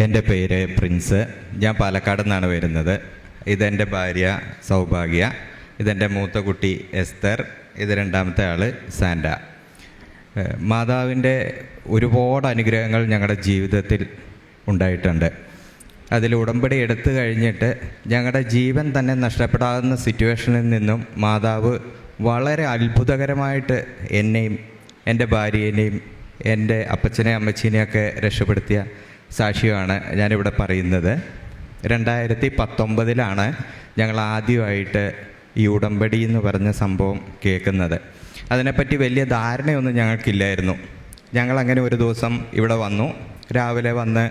എൻ്റെ പേര് പ്രിൻസ്. ഞാൻ പാലക്കാട് നിന്നാണ് വരുന്നത്. ഇതെൻ്റെ ഭാര്യ സൗഭാഗ്യ, ഇതെൻ്റെ മൂത്ത കുട്ടി എസ്തർ, ഇത് രണ്ടാമത്തെ ആൾ സാൻഡ. മാതാവിൻ്റെ ഒരുപാട് അനുഗ്രഹങ്ങൾ ഞങ്ങളുടെ ജീവിതത്തിൽ ഉണ്ടായിട്ടുണ്ട്. അതിൽ ഉടമ്പടി എടുത്തു കഴിഞ്ഞിട്ട് ഞങ്ങളുടെ ജീവൻ തന്നെ നഷ്ടപ്പെടാവുന്ന സിറ്റുവേഷനിൽ നിന്നും മാതാവ് വളരെ അത്ഭുതകരമായിട്ട് എന്നെയും എൻ്റെ ഭാര്യേനെയും എൻ്റെ അപ്പച്ചനെയും അമ്മച്ചീനെയൊക്കെ രക്ഷപ്പെടുത്തിയ സാക്ഷ്യമാണ് ഞാനിവിടെ പറയുന്നത്. 2019 ഞങ്ങൾ ആദ്യമായിട്ട് ഈ ഉടമ്പടി എന്ന് പറഞ്ഞ സംഭവം കേൾക്കുന്നത്. അതിനെപ്പറ്റി വലിയ ധാരണയൊന്നും ഞങ്ങൾക്കില്ലായിരുന്നു. ഞങ്ങളങ്ങനെ ഒരു ദിവസം ഇവിടെ വന്നു. രാവിലെ വന്ന്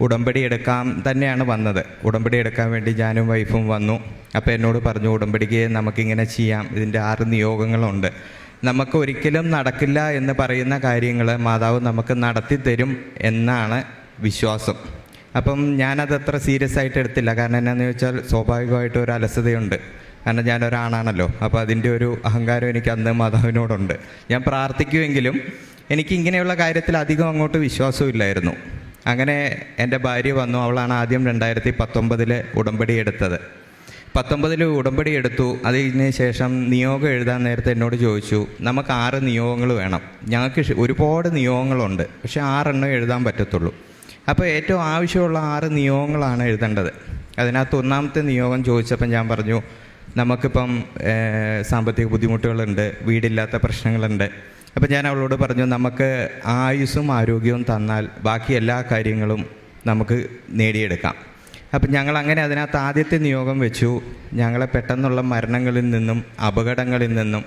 ഉടമ്പടി എടുക്കാൻ തന്നെയാണ് വന്നത്. ഉടമ്പടി എടുക്കാൻ വേണ്ടി ഞാനും വൈഫും വന്നു. അപ്പോൾ എന്നോട് പറഞ്ഞു, ഉടമ്പടിക്ക് നമുക്കിങ്ങനെ ചെയ്യാം, ഇതിൻ്റെ 6 നിയോഗങ്ങളുണ്ട്, നമുക്ക് ഒരിക്കലും നടക്കില്ല എന്ന് പറയുന്ന കാര്യങ്ങൾ മാതാവ് നമുക്ക് നടത്തി തരും എന്നാണ് വിശ്വാസം. അപ്പം ഞാനത് അത്ര സീരിയസ് ആയിട്ട് എടുത്തില്ല. കാരണം എന്നാന്ന് ചോദിച്ചാൽ സ്വാഭാവികമായിട്ട് ഒരു അലസതയുണ്ട്. കാരണം ഞാനൊരാണാണല്ലോ. അപ്പോൾ അതിൻ്റെ ഒരു അഹങ്കാരം എനിക്ക് അന്ന് മാതാവിനോടുണ്ട്. ഞാൻ പ്രാർത്ഥിക്കുമെങ്കിലും എനിക്ക് ഇങ്ങനെയുള്ള കാര്യത്തിൽ അധികം അങ്ങോട്ട് വിശ്വാസമില്ലായിരുന്നു. അങ്ങനെ എൻ്റെ ഭാര്യ വന്നു. അവളാണ് ആദ്യം 2019 ഉടമ്പടി എടുത്തത്. 19 ഉടമ്പടി എടുത്തു. അതിന് ശേഷം നിയോഗം എഴുതാൻ നേരത്തെ എന്നോട് ചോദിച്ചു, നമുക്ക് 6 നിയോഗങ്ങൾ വേണം. ഞങ്ങൾക്ക് ഒരുപാട് നിയോഗങ്ങളുണ്ട്, പക്ഷേ 6 എണ്ണം എഴുതാൻ പറ്റത്തുള്ളൂ. അപ്പോൾ ഏറ്റവും ആവശ്യമുള്ള 6 നിയോഗങ്ങളാണ് എഴുതേണ്ടത്. അതിനകത്ത് 1ാമത്തെ നിയോഗം ചോദിച്ചപ്പം ഞാൻ പറഞ്ഞു, നമുക്കിപ്പം സാമ്പത്തിക ബുദ്ധിമുട്ടുകളുണ്ട്, വീടില്ലാത്ത പ്രശ്നങ്ങളുണ്ട്. അപ്പം ഞാൻ അവളോട് പറഞ്ഞു, നമുക്ക് ആയുസ്സും ആരോഗ്യവും തന്നാൽ ബാക്കി എല്ലാ കാര്യങ്ങളും നമുക്ക് നേടിയെടുക്കാം. അപ്പം ഞങ്ങളങ്ങനെ അതിനകത്ത് ആദ്യത്തെ നിയോഗം വെച്ചു. ഞങ്ങളെ പെട്ടെന്നുള്ള മരണങ്ങളിൽ നിന്നും അപകടങ്ങളിൽ നിന്നും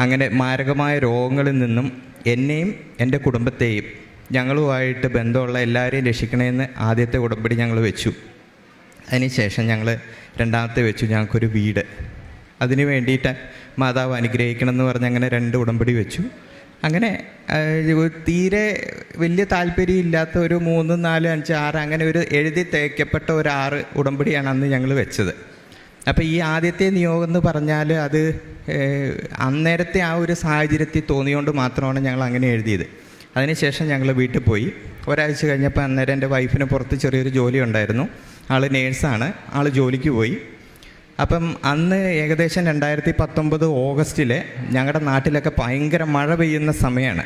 അങ്ങനെ മാരകമായ രോഗങ്ങളിൽ നിന്നും എന്നെയും എൻ്റെ കുടുംബത്തെയും ഞങ്ങളുമായിട്ട് ബന്ധമുള്ള എല്ലാവരെയും രക്ഷിക്കണമെന്ന് ആദ്യത്തെ ഉടമ്പടി ഞങ്ങൾ വെച്ചു. അതിനുശേഷം ഞങ്ങൾ 2ാമത്തെ വെച്ചു, ഞങ്ങൾക്കൊരു വീട്. അതിന് വേണ്ടിയിട്ട് മാതാവ് അനുഗ്രഹിക്കണം എന്ന് പറഞ്ഞ് അങ്ങനെ 2 ഉടമ്പടി വെച്ചു. അങ്ങനെ തീരെ വലിയ താല്പര്യമില്ലാത്ത ഒരു 3, 4, 5, 6 അങ്ങനെ ഒരു എഴുതി തേക്കപ്പെട്ട ഒരു 6 ഉടമ്പടിയാണ് അന്ന് ഞങ്ങൾ വെച്ചത്. അപ്പോൾ ഈ ആദ്യത്തെ നിയോഗം എന്ന് പറഞ്ഞാൽ അത് അന്നേരത്തെ ആ ഒരു സാഹചര്യത്തിൽ തോന്നിയോണ്ട് മാത്രമാണ് ഞങ്ങൾ അങ്ങനെ എഴുതിയത്. അതിനുശേഷം ഞങ്ങൾ വീട്ടിൽ പോയി. ഒരാഴ്ച കഴിഞ്ഞപ്പോൾ അന്നേരം എൻ്റെ വൈഫിന് പുറത്ത് ചെറിയൊരു ജോലി ഉണ്ടായിരുന്നു. ആൾ നേഴ്സാണ്. ആൾ ജോലിക്ക് പോയി. അപ്പം അന്ന് ഏകദേശം 2019 ഓഗസ്റ്റിൽ ഞങ്ങളുടെ നാട്ടിലൊക്കെ ഭയങ്കര മഴ പെയ്യുന്ന സമയമാണ്.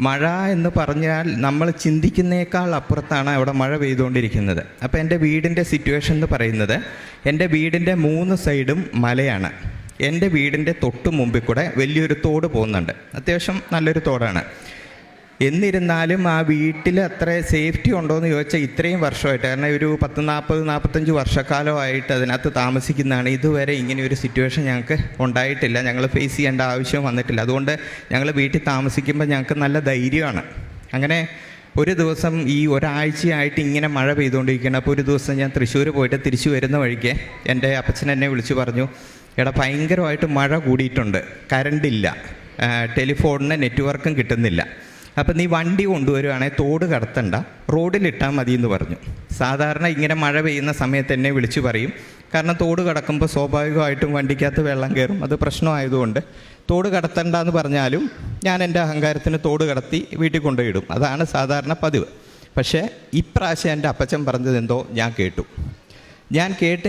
മഴ എന്ന് പറഞ്ഞാൽ നമ്മൾ ചിന്തിക്കുന്നേക്കാൾ അപ്പുറത്താണ് അവിടെ മഴ പെയ്തുകൊണ്ടിരിക്കുന്നത്. അപ്പോൾ എൻ്റെ വീടിൻ്റെ സിറ്റുവേഷൻ എന്ന് പറയുന്നത്, എൻ്റെ വീടിൻ്റെ 3 സൈഡും മലയാണ്. എൻ്റെ വീടിൻ്റെ തൊട്ട് മുമ്പിൽ കൂടെ വലിയൊരു തോട് പോകുന്നുണ്ട്. അത്യാവശ്യം നല്ലൊരു തോടാണ്. എന്നിരുന്നാലും ആ വീട്ടിൽ അത്ര സേഫ്റ്റി ഉണ്ടോ എന്ന് ചോദിച്ചാൽ ഇത്രയും വർഷമായിട്ട്, കാരണം ഒരു 40-45 വർഷക്കാലമായിട്ട് അതിനകത്ത് താമസിക്കുന്നതാണ്, ഇതുവരെ ഇങ്ങനെ ഒരു സിറ്റുവേഷൻ ഞങ്ങൾക്ക് ഉണ്ടായിട്ടില്ല. ഞങ്ങൾ ഫേസ് ചെയ്യേണ്ട ആവശ്യം വന്നിട്ടില്ല. അതുകൊണ്ട് ഞങ്ങൾ വീട്ടിൽ താമസിക്കുമ്പോൾ ഞങ്ങൾക്ക് നല്ല ധൈര്യമാണ്. അങ്ങനെ ഒരു ദിവസം ഈ ഒരാഴ്ചയായിട്ട് ഇങ്ങനെ മഴ പെയ്തുകൊണ്ടിരിക്കുകയാണ്. അപ്പോൾ ഒരു ദിവസം ഞാൻ തൃശ്ശൂർ പോയിട്ട് തിരിച്ചു വരുന്ന വഴിക്ക് എൻ്റെ അപ്പച്ചൻ എന്നെ വിളിച്ച് പറഞ്ഞു, എടാ ഭയങ്കരമായിട്ട് മഴ കൂടിയിട്ടുണ്ട്, കറണ്ടില്ല, ടെലിഫോണിന് നെറ്റ്വർക്കും കിട്ടുന്നില്ല. അപ്പം നീ വണ്ടി കൊണ്ടുവരുവാണെങ്കിൽ തോട് കടത്തണ്ട, റോഡിലിട്ടാൽ മതി എന്ന് പറഞ്ഞു. സാധാരണ ഇങ്ങനെ മഴ പെയ്യുന്ന സമയത്ത് എന്നെ വിളിച്ച് പറയും. കാരണം തോട് കടക്കുമ്പോൾ സ്വാഭാവികമായിട്ടും വണ്ടിക്കകത്ത് വെള്ളം കയറും, അത് പ്രശ്നമായതുകൊണ്ട് തോട് കടത്തണ്ട എന്ന് പറഞ്ഞാലും ഞാൻ എൻ്റെ അഹങ്കാരത്തിന് തോട് കടത്തി വീട്ടിൽ കൊണ്ടുപോയിടും. അതാണ് സാധാരണ പതിവ്. പക്ഷേ ഇപ്രാവശ്യം എൻ്റെ അപ്പച്ചൻ പറഞ്ഞതെന്തോ ഞാൻ കേട്ടു.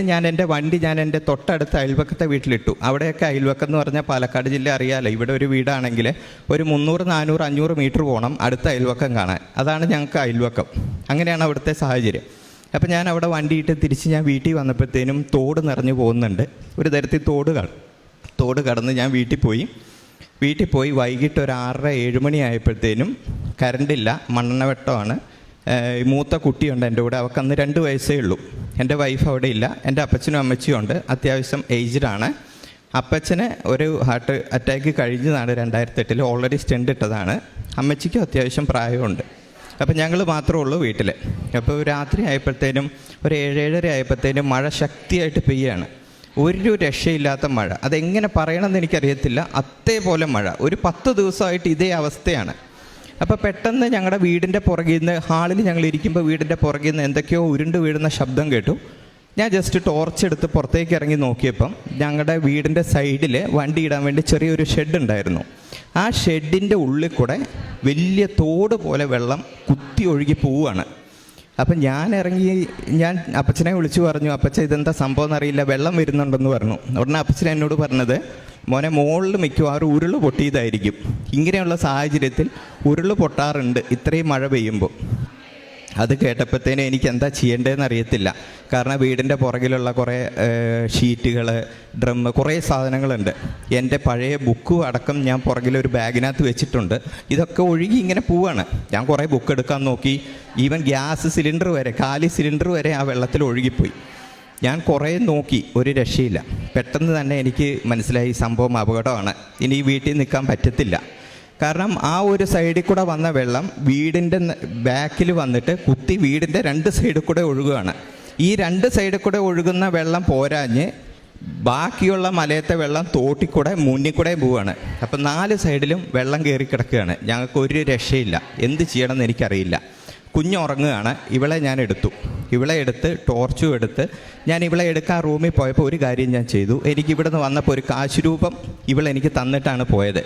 ഞാൻ എൻ്റെ വണ്ടി എൻ്റെ തൊട്ടടുത്ത അയൽവക്കത്തെ വീട്ടിലിട്ടു. അവിടെയൊക്കെ അയൽവക്കം എന്ന് പറഞ്ഞാൽ പാലക്കാട് ജില്ല അറിയാമല്ലോ. ഇവിടെ ഒരു വീടാണെങ്കിൽ ഒരു 300, 400, 500 മീറ്റർ പോകണം അടുത്ത അയൽവക്കം കാണാൻ. അതാണ് ഞങ്ങൾക്ക് അയൽവക്കം. അങ്ങനെയാണ് അവിടുത്തെ സാഹചര്യം. അപ്പോൾ ഞാൻ അവിടെ വണ്ടിയിട്ട് തിരിച്ച് ഞാൻ വീട്ടിൽ വന്നപ്പോഴത്തേനും തോട് നിറഞ്ഞു പോകുന്നുണ്ട്. ഒരു തരത്തിൽ തോട് കടന്ന് ഞാൻ വീട്ടിൽ പോയി വൈകിട്ട് ഒരു 6-7 മണി ആയപ്പോഴത്തേനും കറണ്ടില്ല, മണ്ണെണ്ണ വെട്ടമാണ്. മൂത്ത കുട്ടിയുണ്ട് എൻ്റെ കൂടെ, അവൾക്ക് അന്ന് 2 വയസ്സേ ഉള്ളൂ. എൻ്റെ വൈഫ് അവിടെ ഇല്ല. എൻ്റെ അപ്പച്ചനും അമ്മച്ചിയും ഉണ്ട്, അത്യാവശ്യം ഏജ്ഡാണ്. അപ്പച്ചന് ഒരു ഹാർട്ട് അറ്റാക്ക് കഴിഞ്ഞതാണ് 2008, ഓൾറെഡി സ്റ്റെൻഡ് ഇട്ടതാണ്. അമ്മച്ചിക്കും അത്യാവശ്യം പ്രായമുണ്ട്. അപ്പോൾ ഞങ്ങൾ മാത്രമേ ഉള്ളൂ വീട്ടിൽ. അപ്പോൾ രാത്രി ആയപ്പോഴത്തേനും ഒരു 7-7:30 ആയപ്പോഴത്തേനും മഴ ശക്തിയായിട്ട് പെയ്യാണ്. ഒരു രക്ഷയില്ലാത്ത മഴ. അതെങ്ങനെ പറയണമെന്ന് എനിക്കറിയത്തില്ല, അതേപോലെ മഴ. ഒരു 10 ദിവസമായിട്ട് ഇതേ അവസ്ഥയാണ്. അപ്പോൾ പെട്ടെന്ന് ഞങ്ങളുടെ വീടിൻ്റെ പുറകിൽ നിന്ന്, ഹാളിൽ ഞങ്ങൾ ഇരിക്കുമ്പോൾ വീടിൻ്റെ പുറകിൽ നിന്ന് എന്തൊക്കെയോ ഉരുണ്ട് വീഴുന്ന ശബ്ദം കേട്ടു. ഞാൻ ജസ്റ്റ് ടോർച്ച് എടുത്ത് പുറത്തേക്ക് ഇറങ്ങി നോക്കിയപ്പം ഞങ്ങളുടെ വീടിൻ്റെ സൈഡിൽ വണ്ടി ഇടാൻ വേണ്ടി ചെറിയൊരു ഷെഡ് ഉണ്ടായിരുന്നു. ആ ഷെഡിൻ്റെ ഉള്ളിൽ കൂടെ വലിയ തോട് പോലെ വെള്ളം കുത്തി ഒഴുകി പോവുകയാണ്. അപ്പം ഞാൻ ഇറങ്ങി, ഞാൻ അപ്പച്ചനെ വിളിച്ചു പറഞ്ഞു, അപ്പച്ച ഇതെന്താ സംഭവം എന്നറിയില്ല, വെള്ളം വരുന്നുണ്ടെന്ന് പറഞ്ഞു. ഉടനെ അപ്പച്ചൻ എന്നോട് പറഞ്ഞത്, മോനെ മുകളിൽ മിക്കവാറും ഉരുൾ പൊട്ടിയതായിരിക്കും. ഇങ്ങനെയുള്ള സാഹചര്യത്തിൽ ഉരുൾ പൊട്ടാറുണ്ട് ഇത്രയും മഴ പെയ്യുമ്പോൾ. അത് കേട്ടപ്പോഴത്തേനും എനിക്ക് എന്താ ചെയ്യേണ്ടതെന്ന് അറിയത്തില്ല. കാരണം വീടിൻ്റെ പുറകിലുള്ള കുറേ ഷീറ്റുകൾ, ഡ്രമ്മ്, കുറേ സാധനങ്ങളുണ്ട്. എൻ്റെ പഴയ ബുക്കും അടക്കം ഞാൻ പുറകിലൊരു ബാഗിനകത്ത് വെച്ചിട്ടുണ്ട്. ഇതൊക്കെ ഒഴുകി ഇങ്ങനെ പോവാണ്. ഞാൻ കുറേ ബുക്ക് എടുക്കാൻ നോക്കി. ഈവൻ ഗ്യാസ് സിലിണ്ടർ വരെ, കാലി സിലിണ്ടർ വരെ ആ വെള്ളത്തിൽ ഒഴുകിപ്പോയി. ഞാൻ കുറേ നോക്കി, ഒരു രക്ഷയില്ല. പെട്ടെന്ന് തന്നെ എനിക്ക് മനസ്സിലായി സംഭവം അപകടമാണ്, ഇനി ഈ വീട്ടിൽ നിൽക്കാൻ പറ്റത്തില്ല. കാരണം ആ ഒരു സൈഡിൽ കൂടെ വന്ന വെള്ളം വീടിൻ്റെ ബാക്കിൽ വന്നിട്ട് കുത്തി വീടിൻ്റെ 2 സൈഡിൽ കൂടെ ഒഴുകുകയാണ്. ഈ 2 സൈഡിൽ കൂടെ ഒഴുകുന്ന വെള്ളം പോരാഞ്ഞ് ബാക്കിയുള്ള മലയത്തെ വെള്ളം തോട്ടിക്കൂടെ മുന്നിൽ കൂടെ പോവുകയാണ്. അപ്പം 4 സൈഡിലും വെള്ളം കയറി കിടക്കുകയാണ്. ഞങ്ങൾക്കൊരു രക്ഷയില്ല, എന്ത് ചെയ്യണമെന്ന് എനിക്കറിയില്ല. കുഞ്ഞുറങ്ങുകയാണ്. ഇവളെ ഞാൻ എടുത്തു. ഇവളെ എടുത്ത് ടോർച്ചും എടുത്ത് ഞാൻ ഇവളെ എടുക്കാൻ റൂമിൽ പോയപ്പോൾ ഒരു കാര്യം ഞാൻ ചെയ്തു. എനിക്കിവിടെ നിന്ന് വന്നപ്പോൾ ഒരു കാശ് രൂപം ഇവളെനിക്ക് തന്നിട്ടാണ് പോയത്.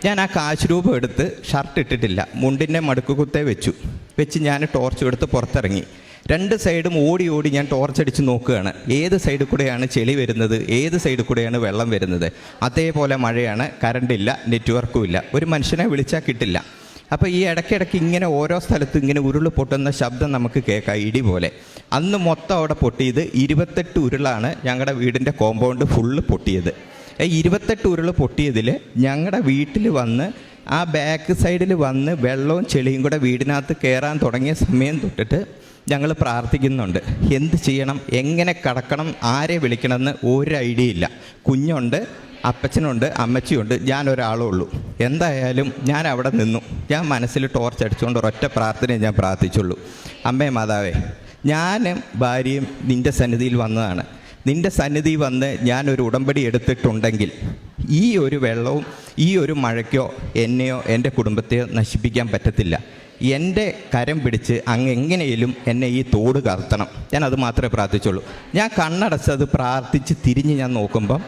ഞാൻ ആ കാശ് രൂപം എടുത്ത് ഷർട്ട് ഇട്ടിട്ടില്ല, മുണ്ടിൻ്റെ മടുക്കുകുത്തേ വെച്ച് ഞാൻ ടോർച്ച് എടുത്ത് പുറത്തിറങ്ങി. 2 സൈഡും ഓടി ഓടി ഞാൻ ടോർച്ചടിച്ച് നോക്കുകയാണ്, ഏത് സൈഡിൽ കൂടെയാണ് ചെളി വരുന്നത്, ഏത് സൈഡിൽ കൂടെയാണ് വെള്ളം വരുന്നത്. അതേപോലെ മഴയാണ്, കറണ്ടില്ല, നെറ്റ്വർക്കും ഇല്ല, ഒരു മനുഷ്യനെ വിളിച്ചാൽ കിട്ടില്ല. അപ്പോൾ ഈ ഇടയ്ക്കിടയ്ക്ക് ഇങ്ങനെ ഓരോ സ്ഥലത്തും ഇങ്ങനെ ഉരുൾ പൊട്ടുന്ന ശബ്ദം നമുക്ക് കേൾക്കാം, ഇടി പോലെ. അന്ന് മൊത്തം അവിടെ പൊട്ടിയത് 28 ഉരുളാണ് ഞങ്ങളുടെ വീടിൻ്റെ കോമ്പൗണ്ട് ഫുള്ള് പൊട്ടിയത്. 28 ഉരുൾ പൊട്ടിയതിൽ ഞങ്ങളുടെ വീട്ടിൽ വന്ന് ആ ബാക്ക് സൈഡിൽ വന്ന് വെള്ളവും ചെളിയും കൂടെ വീടിനകത്ത് കയറാൻ തുടങ്ങിയ സമയം തൊട്ടിട്ട് ഞങ്ങൾ പ്രാർത്ഥിക്കുന്നുണ്ട്. എന്ത് ചെയ്യണം, എങ്ങനെ കടക്കണം, ആരെ വിളിക്കണമെന്ന് ഒരു ഐഡിയ ഇല്ല. കുഞ്ഞുണ്ട്, അപ്പച്ചനുണ്ട്, അമ്മച്ചിയുണ്ട്, ഞാനൊരാളേ ഉള്ളൂ. എന്തായാലും ഞാൻ അവിടെ നിന്നു. ഞാൻ മനസ്സിൽ ടോർച്ച് അടിച്ചുകൊണ്ട് ഒരൊറ്റ പ്രാർത്ഥനയെ ഞാൻ പ്രാർത്ഥിച്ചുള്ളൂ. അമ്മേ മാതാവേ, ഞാനും ഭാര്യയും നിൻ്റെ സന്നിധിയിൽ വന്നതാണ്. നിൻ്റെ സന്നിധി വന്ന് ഞാനൊരു ഉടമ്പടി എടുത്തിട്ടുണ്ടെങ്കിൽ ഈ ഒരു വെള്ളവും ഈ ഒരു മഴയ്ക്കോ എന്നെയോ എൻ്റെ കുടുംബത്തെയോ നശിപ്പിക്കാൻ പറ്റത്തില്ല. എൻ്റെ കരം പിടിച്ച് അങ്ങ് എങ്ങനെയും എന്നെ ഈ തോട് കർത്തണം. ഞാനത് മാത്രമേ പ്രാർത്ഥിച്ചുള്ളൂ. ഞാൻ കണ്ണടച്ചത് പ്രാർത്ഥിച്ച് തിരിഞ്ഞ് ഞാൻ നോക്കുമ്പം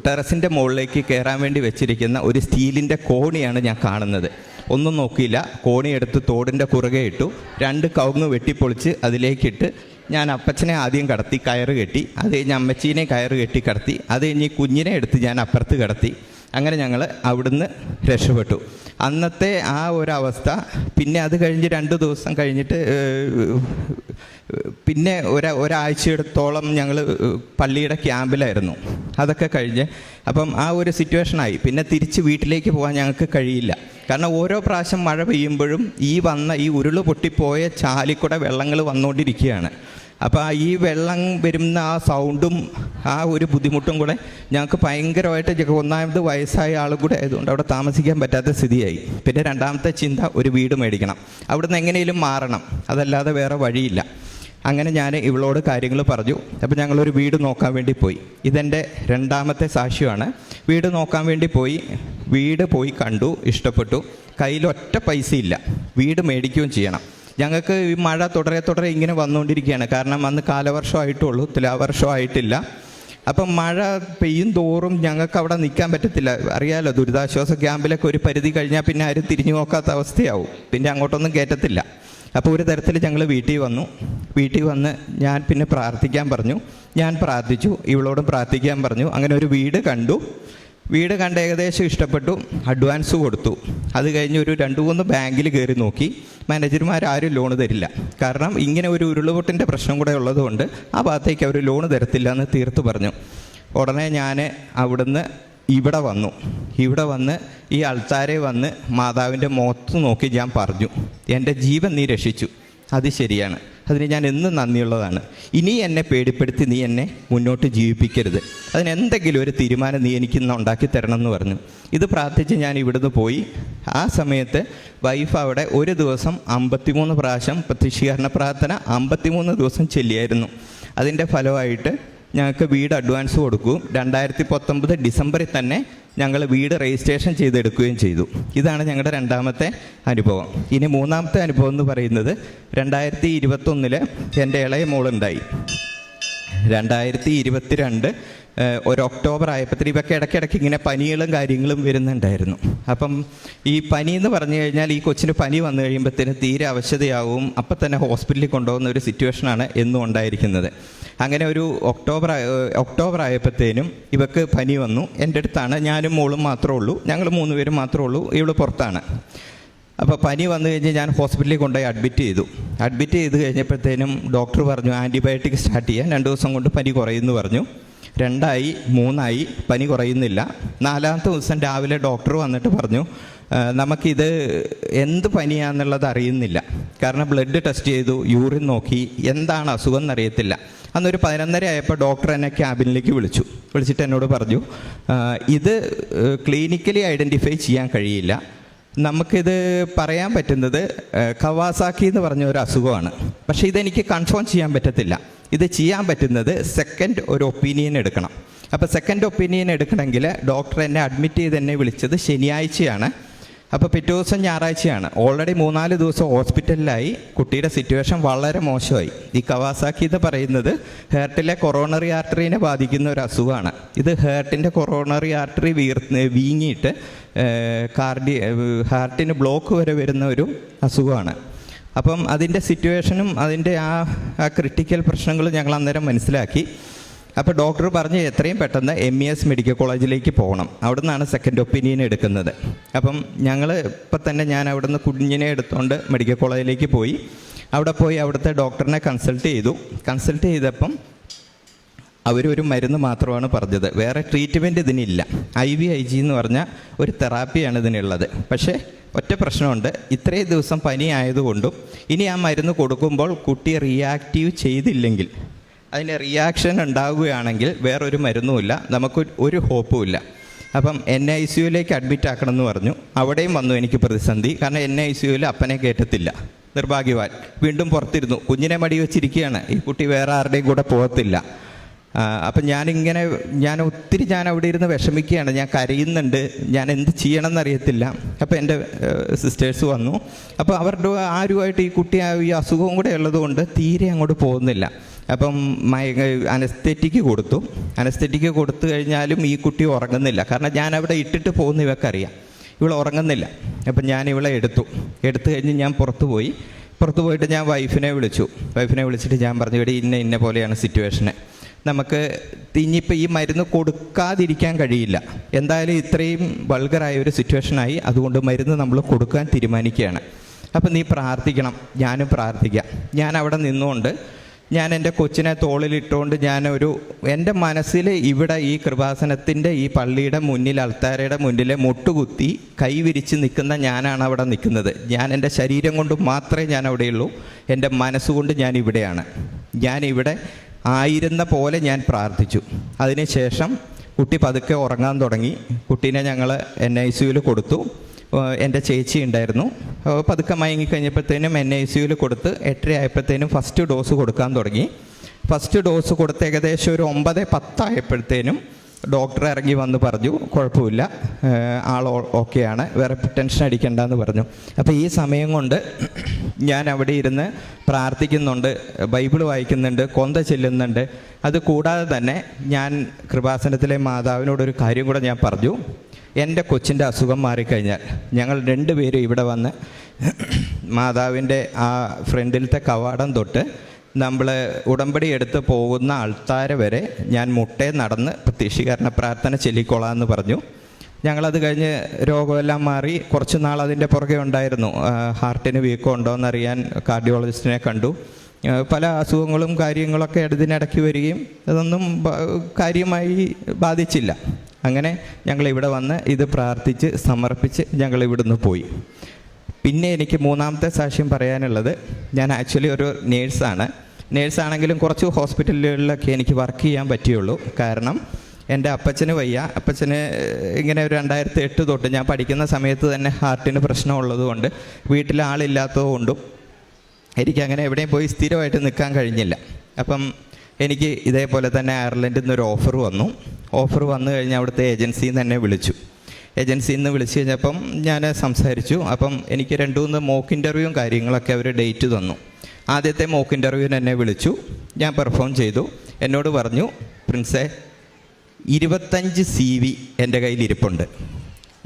ടെറസിൻ്റെ മുകളിലേക്ക് കയറാൻ വേണ്ടി വെച്ചിരിക്കുന്ന ഒരു സ്റ്റീലിൻ്റെ കോണിയാണ് ഞാൻ കാണുന്നത്. ഒന്നും നോക്കിയില്ല, കോണി എടുത്ത് തോടിൻ്റെ കുറുകെ ഇട്ടു. 2 കവുങ്ങ് വെട്ടിപ്പൊളിച്ച് അതിലേക്കിട്ട് ഞാൻ അപ്പച്ചനെ ആദ്യം കടത്തി, കയറ് കെട്ടി. അത് കഴിഞ്ഞ് അമ്മച്ചീനെ കയറ് കെട്ടി കടത്തി. അത് കഴിഞ്ഞ് കുഞ്ഞിനെ എടുത്ത് ഞാൻ അപ്പുറത്ത് കടത്തി. അങ്ങനെ ഞങ്ങൾ അവിടുന്ന് രക്ഷപ്പെട്ടു. അന്നത്തെ ആ ഒരവസ്ഥ. പിന്നെ അത് കഴിഞ്ഞ് 2 ദിവസം കഴിഞ്ഞിട്ട് പിന്നെ ഒരാഴ്ചയോളത്തോളം ഞങ്ങൾ പള്ളിയുടെ ക്യാമ്പിലായിരുന്നു. അതൊക്കെ കഴിഞ്ഞ് അപ്പം ആ ഒരു സിറ്റുവേഷനായി. പിന്നെ തിരിച്ച് വീട്ടിലേക്ക് പോകാൻ ഞങ്ങൾക്ക് കഴിയില്ല. കാരണം ഓരോ പ്രാവശ്യം മഴ പെയ്യുമ്പോഴും ഈ ഉരുൾ പൊട്ടിപ്പോയ ചാലിക്കൂടെ വെള്ളങ്ങൾ വന്നുകൊണ്ടിരിക്കുകയാണ്. അപ്പോൾ ഈ വെള്ളം വരുന്ന ആ സൗണ്ടും ആ ഒരു ബുദ്ധിമുട്ടും കൂടെ ഞങ്ങൾക്ക് ഭയങ്കരമായിട്ട്, ഒന്നാമത് വയസ്സായ ആളും കൂടെ ആയതുകൊണ്ട് അവിടെ താമസിക്കാൻ പറ്റാത്ത സ്ഥിതിയായി. പിന്നെ രണ്ടാമത്തെ ചിന്ത, ഒരു വീട് മേടിക്കണം, അവിടുന്ന് എങ്ങനെയും മാറണം, അതല്ലാതെ വേറെ വഴിയില്ല. അങ്ങനെ ഞാൻ ഇവളോട് കാര്യങ്ങൾ പറഞ്ഞു. അപ്പോൾ ഞങ്ങളൊരു വീട് നോക്കാൻ വേണ്ടി പോയി. ഇതെൻ്റെ 2ാമത്തെ സാക്ഷ്യമാണ്. വീട് നോക്കാൻ വേണ്ടി വീട് പോയി കണ്ടു, ഇഷ്ടപ്പെട്ടു. കയ്യിലൊറ്റ പൈസയില്ല, വീട് മേടിക്കുകയും ചെയ്യണം. ഞങ്ങൾക്ക് ഈ മഴ തുടരെ ഇങ്ങനെ വന്നുകൊണ്ടിരിക്കുകയാണ്. കാരണം അന്ന് കാലവർഷമായിട്ടുള്ളൂ, തുലാവർഷമായിട്ടില്ല. അപ്പം മഴ പെയ്യും തോറും ഞങ്ങൾക്ക് അവിടെ നിൽക്കാൻ പറ്റത്തില്ല. അറിയാമല്ലോ, ദുരിതാശ്വാസ ക്യാമ്പിലൊക്കെ ഒരു പരിധി കഴിഞ്ഞാൽ പിന്നെ ആരും തിരിഞ്ഞു നോക്കാത്ത അവസ്ഥയാവും. പിന്നെ അങ്ങോട്ടൊന്നും കയറ്റത്തില്ല. അപ്പോൾ ഒരു തരത്തിൽ ഞങ്ങൾ വീട്ടിൽ വന്ന് ഞാൻ പിന്നെ പ്രാർത്ഥിക്കാൻ പറഞ്ഞു. ഞാൻ പ്രാർത്ഥിച്ചു, ഇവളോടും പ്രാർത്ഥിക്കാൻ പറഞ്ഞു. അങ്ങനെ ഒരു വീട് കണ്ടു. വീട് കണ്ട് ഏകദേശം ഇഷ്ടപ്പെട്ടു, അഡ്വാൻസ് കൊടുത്തു. അത് കഴിഞ്ഞ് ഒരു 2-3 ബാങ്കിൽ കയറി നോക്കി. മാനേജർമാരും ലോണ് തരില്ല. കാരണം ഇങ്ങനെ ഒരു ഉരുളുപൊട്ടിൻ്റെ പ്രശ്നം കൂടെ ഉള്ളതുകൊണ്ട് ആ ഭാഗത്തേക്ക് അവർ ലോണ് തരത്തില്ല എന്ന് തീർത്ത് പറഞ്ഞു. ഉടനെ ഞാൻ അവിടുന്ന് ഇവിടെ വന്ന് ഈ ആൾക്കാരെ വന്ന് മാതാവിൻ്റെ മുഖത്ത് നോക്കി ഞാൻ പറഞ്ഞു, എൻ്റെ ജീവൻ നീ രക്ഷിച്ചു, അത് ശരിയാണ്, അതിന് ഞാൻ എന്നും നന്ദിയുള്ളതാണ്. ഇനി എന്നെ പേടിപ്പെടുത്തി നീ എന്നെ മുന്നോട്ട് ജീവിപ്പിക്കരുത്, അതിനെന്തെങ്കിലും ഒരു തീരുമാനം നീ എനിക്കിന്ന് ഉണ്ടാക്കി തരണം എന്ന് പറഞ്ഞു. ഇത് പ്രാർത്ഥിച്ച് ഞാൻ ഇവിടുന്ന് പോയി. ആ സമയത്ത് വൈഫ് അവിടെ ഒരു ദിവസം 53 പ്രാവശ്യം പ്രത്യക്ഷീകരണ പ്രാർത്ഥന 53 ദിവസം ചൊല്ലിയായിരുന്നു. അതിൻ്റെ ഫലമായിട്ട് ഞങ്ങൾക്ക് വീട് അഡ്വാൻസ് കൊടുക്കുകയും 2019 ഡിസംബറിൽ തന്നെ ഞങ്ങൾ വീട് രജിസ്ട്രേഷൻ ചെയ്തെടുക്കുകയും ചെയ്തു. ഇതാണ് ഞങ്ങളുടെ 2ാമത്തെ അനുഭവം. ഇനി 3ാമത്തെ അനുഭവം എന്ന് പറയുന്നത് 2021 എൻ്റെ ഇളയ മോളുണ്ടായി. 2022 ഒരു ഒക്ടോബർ ആയപ്പോഴത്തേന് ഇവർക്ക് ഇടയ്ക്കിടയ്ക്ക് ഇങ്ങനെ പനികളും കാര്യങ്ങളും വരുന്നുണ്ടായിരുന്നു. അപ്പം ഈ പനി എന്ന് പറഞ്ഞു കഴിഞ്ഞാൽ ഈ കൊച്ചിന് പനി വന്നു കഴിയുമ്പോഴത്തേന് തീരെ അവശതയാവും, അപ്പം തന്നെ ഹോസ്പിറ്റലിൽ കൊണ്ടുപോകുന്ന ഒരു സിറ്റുവേഷനാണ് എന്നും ഉണ്ടായിരിക്കുന്നത്. അങ്ങനെ ഒരു ഒക്ടോബർ ആയപ്പോഴത്തേനും ഇവർക്ക് പനി വന്നു. എൻ്റെ അടുത്താണ്, ഞാനും മോളും മാത്രമേ ഉള്ളൂ, ഞങ്ങൾ 3 പേരും മാത്രമേ ഉള്ളൂ, ഇവൾ പുറത്താണ്. അപ്പോൾ പനി വന്നു കഴിഞ്ഞ് ഞാൻ ഹോസ്പിറ്റലിൽ കൊണ്ടുപോയി അഡ്മിറ്റ് ചെയ്ത് കഴിഞ്ഞപ്പോഴത്തേനും ഡോക്ടർ പറഞ്ഞു ആൻറ്റിബയോട്ടിക് സ്റ്റാർട്ട് ചെയ്യാൻ, 2 ദിവസം കൊണ്ട് പനി കുറയുമെന്ന് പറഞ്ഞു. 2 ആയി 3 ആയി, പനി കുറയുന്നില്ല. 4-ാമത്തെ ദിവസം രാവിലെ ഡോക്ടർ വന്നിട്ട് പറഞ്ഞു നമുക്കിത് എന്ത് പനിയാണെന്നുള്ളത് അറിയുന്നില്ല, കാരണം ബ്ലഡ് ടെസ്റ്റ് ചെയ്തു, യൂറിൻ നോക്കി, എന്താണ് അസുഖം എന്നറിയത്തില്ല. അന്നൊരു 11:30 ആയപ്പോൾ ഡോക്ടർ എന്നെ ക്യാബിനിലേക്ക് വിളിച്ചിട്ട് എന്നോട് പറഞ്ഞു ഇത് ക്ലിനിക്കലി ഐഡൻറ്റിഫൈ ചെയ്യാൻ കഴിയില്ല, നമുക്കിത് പറയാൻ പറ്റുന്നത് കവാസാക്കി എന്ന് പറഞ്ഞ ഒരു അസുഖമാണ്, പക്ഷേ ഇതെനിക്ക് കൺഫേം ചെയ്യാൻ പറ്റത്തില്ല. ഇത് ചെയ്യാൻ പറ്റുന്നത് സെക്കൻഡ് ഒരു ഒപ്പീനിയൻ എടുക്കണം. അപ്പോൾ സെക്കൻഡ് ഒപ്പീനിയൻ എടുക്കണമെങ്കിൽ ഡോക്ടർ എന്നെ അഡ്മിറ്റ് ചെയ്ത് എന്നെ വിളിച്ചത് ശനിയാഴ്ചയാണ്. അപ്പോൾ പിറ്റേ ദിവസം ഞായറാഴ്ചയാണ്. ഓൾറെഡി 3-4 ദിവസം ഹോസ്പിറ്റലിലായി. കുട്ടിയുടെ സിറ്റുവേഷൻ വളരെ മോശമായി. ഈ കവാസാക്കി എന്ന് പറയുന്നത് ഹേർട്ടിലെ കൊറോണറി ആർട്ടറിനെ ബാധിക്കുന്ന ഒരു അസുഖമാണ്. ഇത് ഹേർട്ടിൻ്റെ കൊറോണറി ആർട്ടറി വീങ്ങിയിട്ട് ഹാർട്ടിന് ബ്ലോക്ക് വരെ വരുന്ന ഒരു അസുഖമാണ്. അപ്പം അതിൻ്റെ സിറ്റുവേഷനും അതിൻ്റെ ആ ക്രിട്ടിക്കൽ പ്രശ്നങ്ങളും ഞങ്ങൾ അന്നേരം മനസ്സിലാക്കി. അപ്പോൾ ഡോക്ടർ പറഞ്ഞ് എത്രയും പെട്ടെന്ന് MES മെഡിക്കൽ കോളേജിലേക്ക് പോകണം, അവിടെ നിന്നാണ് സെക്കൻഡ് ഒപ്പീനിയൻ എടുക്കുന്നത്. അപ്പം ഞങ്ങൾ ഇപ്പം തന്നെ ഞാൻ അവിടെ നിന്ന് കുഞ്ഞിനെ എടുത്തുകൊണ്ട് മെഡിക്കൽ കോളേജിലേക്ക് പോയി. അവിടെ പോയി അവിടുത്തെ ഡോക്ടറിനെ കൺസൾട്ട് ചെയ്തപ്പം അവരൊരു മരുന്ന് മാത്രമാണ് പറഞ്ഞത്, വേറെ ട്രീറ്റ്മെൻറ്റ് ഇതിനില്ല. IVIG എന്ന് പറഞ്ഞ ഒരു തെറാപ്പിയാണ് ഇതിനുള്ളത്. പക്ഷേ ഒറ്റ പ്രശ്നമുണ്ട്, ഇത്രയും ദിവസം പനി ആയതുകൊണ്ടും ഇനി ആ മരുന്ന് കൊടുക്കുമ്പോൾ കുട്ടി റിയാക്റ്റീവ് ചെയ്തില്ലെങ്കിൽ, അതിന് റിയാക്ഷൻ ഉണ്ടാവുകയാണെങ്കിൽ വേറൊരു മരുന്നുമില്ല, നമുക്ക് ഒരു ഹോപ്പുമില്ല. അപ്പം NICUവിലേക്ക് അഡ്മിറ്റ് ആക്കണമെന്ന് പറഞ്ഞു. അവിടെയും വന്നു എനിക്ക് പ്രതിസന്ധി, കാരണം NICUവിൽ അപ്പനെ കയറ്റത്തില്ല, നിർഭാഗ്യവാൻ. വീണ്ടും പുറത്തിരുന്നു, കുഞ്ഞിനെ മടി വെച്ചിരിക്കുകയാണ്, ഈ കുട്ടി വേറെ ആരുടെയും കൂടെ പോകത്തില്ല. അപ്പം ഞാൻ ഒത്തിരി അവിടെ ഇരുന്ന് വിഷമിക്കുകയാണ്, ഞാൻ കരയുന്നുണ്ട്, ഞാൻ എന്ത് ചെയ്യണമെന്നറിയത്തില്ല. അപ്പോൾ എൻ്റെ സിസ്റ്റേഴ്സ് വന്നു. അപ്പോൾ അവരുടെ ആരുമായിട്ട് ഈ കുട്ടി ഈ അസുഖവും കൂടെ ഉള്ളതുകൊണ്ട് തീരെ അങ്ങോട്ട് പോകുന്നില്ല. അപ്പം അനസ്തെറ്റിക്ക് കൊടുത്തു കഴിഞ്ഞാലും ഈ കുട്ടി ഉറങ്ങുന്നില്ല, കാരണം ഞാൻ അവിടെ ഇട്ടിട്ട് പോകുന്ന ഇവക്കറിയാം, ഇവൾ ഉറങ്ങുന്നില്ല. അപ്പം ഞാൻ ഇവളെ എടുത്തു കഴിഞ്ഞ് ഞാൻ പുറത്തു പോയിട്ട് ഞാൻ വൈഫിനെ വിളിച്ചിട്ട് ഞാൻ പറഞ്ഞു, ഇവിടെ ഇന്ന പോലെയാണ് സിറ്റുവേഷന്, നമുക്ക് ഇനിയിപ്പോൾ ഈ മരുന്ന് കൊടുക്കാതിരിക്കാൻ കഴിയില്ല, എന്തായാലും ഇത്രയും വൾഗറായ ഒരു സിറ്റുവേഷനായി, അതുകൊണ്ട് മരുന്ന് നമ്മൾ കൊടുക്കാൻ തീരുമാനിക്കുകയാണ്. അപ്പം നീ പ്രാർത്ഥിക്കണം, ഞാനും പ്രാർത്ഥിക്കാം. ഞാൻ അവിടെ നിന്നുകൊണ്ട് ഞാൻ എൻ്റെ കൊച്ചിനെ തോളിലിട്ടുകൊണ്ട് എൻ്റെ മനസ്സിൽ ഇവിടെ ഈ കൃപാസനത്തിൻ്റെ ഈ പള്ളിയുടെ മുന്നിൽ അൾത്താരയുടെ മുന്നിൽ മുട്ടുകുത്തി കൈ വിരിച്ച് നിൽക്കുന്ന ഞാനാണ് അവിടെ നിൽക്കുന്നത്. ഞാൻ എൻ്റെ ശരീരം കൊണ്ട് മാത്രമേ ഞാൻ അവിടെയുള്ളൂ, എൻ്റെ മനസ്സുകൊണ്ട് ഞാൻ ഇവിടെയാണ്. ഞാനിവിടെ ആയിരുന്ന പോലെ ഞാൻ പ്രാർത്ഥിച്ചു. അതിനുശേഷം കുട്ടി പതുക്കെ ഉറങ്ങാൻ തുടങ്ങി. കുട്ടീനെ ഞങ്ങൾ NICUവിൽ കൊടുത്തു. എൻ്റെ ചേച്ചി ഉണ്ടായിരുന്നു. പതുക്കെ മയങ്ങിക്കഴിഞ്ഞപ്പോഴത്തേനും NICUവിൽ കൊടുത്ത് 8:30 ആയപ്പോഴത്തേനും ഫസ്റ്റ് ഡോസ് കൊടുക്കാൻ തുടങ്ങി. ഫസ്റ്റ് ഡോസ് കൊടുത്ത് ഏകദേശം ഒരു 9-10 ആയപ്പോഴത്തേനും ഡോക്ടർ ഇറങ്ങി വന്ന് പറഞ്ഞു കുഴപ്പമില്ല, ആൾ ഓക്കെയാണ്, വേറെ ടെൻഷൻ അടിക്കണ്ടെന്ന് പറഞ്ഞു. അപ്പോൾ ഈ സമയം കൊണ്ട് ഞാൻ അവിടെ ഇരുന്ന് പ്രാർത്ഥിക്കുന്നുണ്ട്, ബൈബിൾ വായിക്കുന്നുണ്ട്, കൊന്ത ചെല്ലുന്നുണ്ട്. അത് കൂടാതെ തന്നെ ഞാൻ കൃപാസനത്തിലെ മാതാവിനോടൊരു കാര്യം കൂടെ ഞാൻ പറഞ്ഞു, എൻ്റെ കൊച്ചിൻ്റെ അസുഖം മാറിക്കഴിഞ്ഞാൽ ഞങ്ങൾ 2 പേരും ഇവിടെ വന്ന് മാതാവിൻ്റെ ആ ഫ്രണ്ടിലത്തെ കവാടം തൊട്ട് നമ്മൾ ഉടമ്പടി എടുത്ത് പോകുന്ന ആൾത്താര വരെ ഞാൻ മുട്ടേ നടന്ന് പ്രത്യക്ഷീകരണ പ്രാർത്ഥന ചൊല്ലിക്കൊള്ളാം എന്ന് പറഞ്ഞു. ഞങ്ങളത് കഴിഞ്ഞ് രോഗമെല്ലാം മാറി കുറച്ച് നാൾ അതിൻ്റെ പുറകെ ഉണ്ടായിരുന്നു. ഹാർട്ടിന് വീക്കം ഉണ്ടോയെന്നറിയാൻ കാർഡിയോളജിസ്റ്റിനെ കണ്ടു. പല അസുഖങ്ങളും കാര്യങ്ങളൊക്കെ ഇതിനിടയ്ക്ക് വരികയും അതൊന്നും കാര്യമായി ബാധിച്ചില്ല. അങ്ങനെ ഞങ്ങളിവിടെ വന്ന് ഇത് പ്രാർത്ഥിച്ച് സമർപ്പിച്ച് ഞങ്ങളിവിടുന്ന് പോയി. പിന്നെ എനിക്ക് 3-ാമത്തെ സാക്ഷ്യം പറയാനുള്ളത്, ഞാൻ ആക്ച്വലി ഒരു നേഴ്സാണെങ്കിലും കുറച്ച് ഹോസ്പിറ്റലുകളിലൊക്കെ എനിക്ക് വർക്ക് ചെയ്യാൻ പറ്റിയുള്ളൂ. കാരണം എൻ്റെ അപ്പച്ചന് വയ്യ. അപ്പച്ചന് ഇങ്ങനെ ഒരു 2008 തൊട്ട് ഞാൻ പഠിക്കുന്ന സമയത്ത് തന്നെ ഹാർട്ടിന് പ്രശ്നമുള്ളതുകൊണ്ട് വീട്ടിൽ ആളില്ലാത്തതുകൊണ്ടും എനിക്കങ്ങനെ എവിടെയും പോയി സ്ഥിരമായിട്ട് നിൽക്കാൻ കഴിഞ്ഞില്ല. അപ്പം എനിക്ക് ഇതേപോലെ തന്നെ അയർലൻഡിൽ നിന്നൊരു ഓഫർ വന്നു കഴിഞ്ഞാൽ അവിടുത്തെ ഏജൻസിയിൽ നിന്ന് എന്നെ വിളിച്ചു. ഏജൻസിയിൽ നിന്ന് വിളിച്ചു കഴിഞ്ഞപ്പം ഞാൻ സംസാരിച്ചു. അപ്പം എനിക്ക് 2-3 മോക്ക് ഇൻ്റർവ്യൂവും കാര്യങ്ങളൊക്കെ അവർ ഡേറ്റ് തന്നു. ആദ്യത്തെ മോക്ക് ഇൻ്റർവ്യൂവിന് എന്നെ വിളിച്ചു, ഞാൻ പെർഫോം ചെയ്തു. എന്നോട് പറഞ്ഞു, പ്രിൻസേ 25 CV എൻ്റെ കയ്യിൽ ഇരിപ്പുണ്ട്.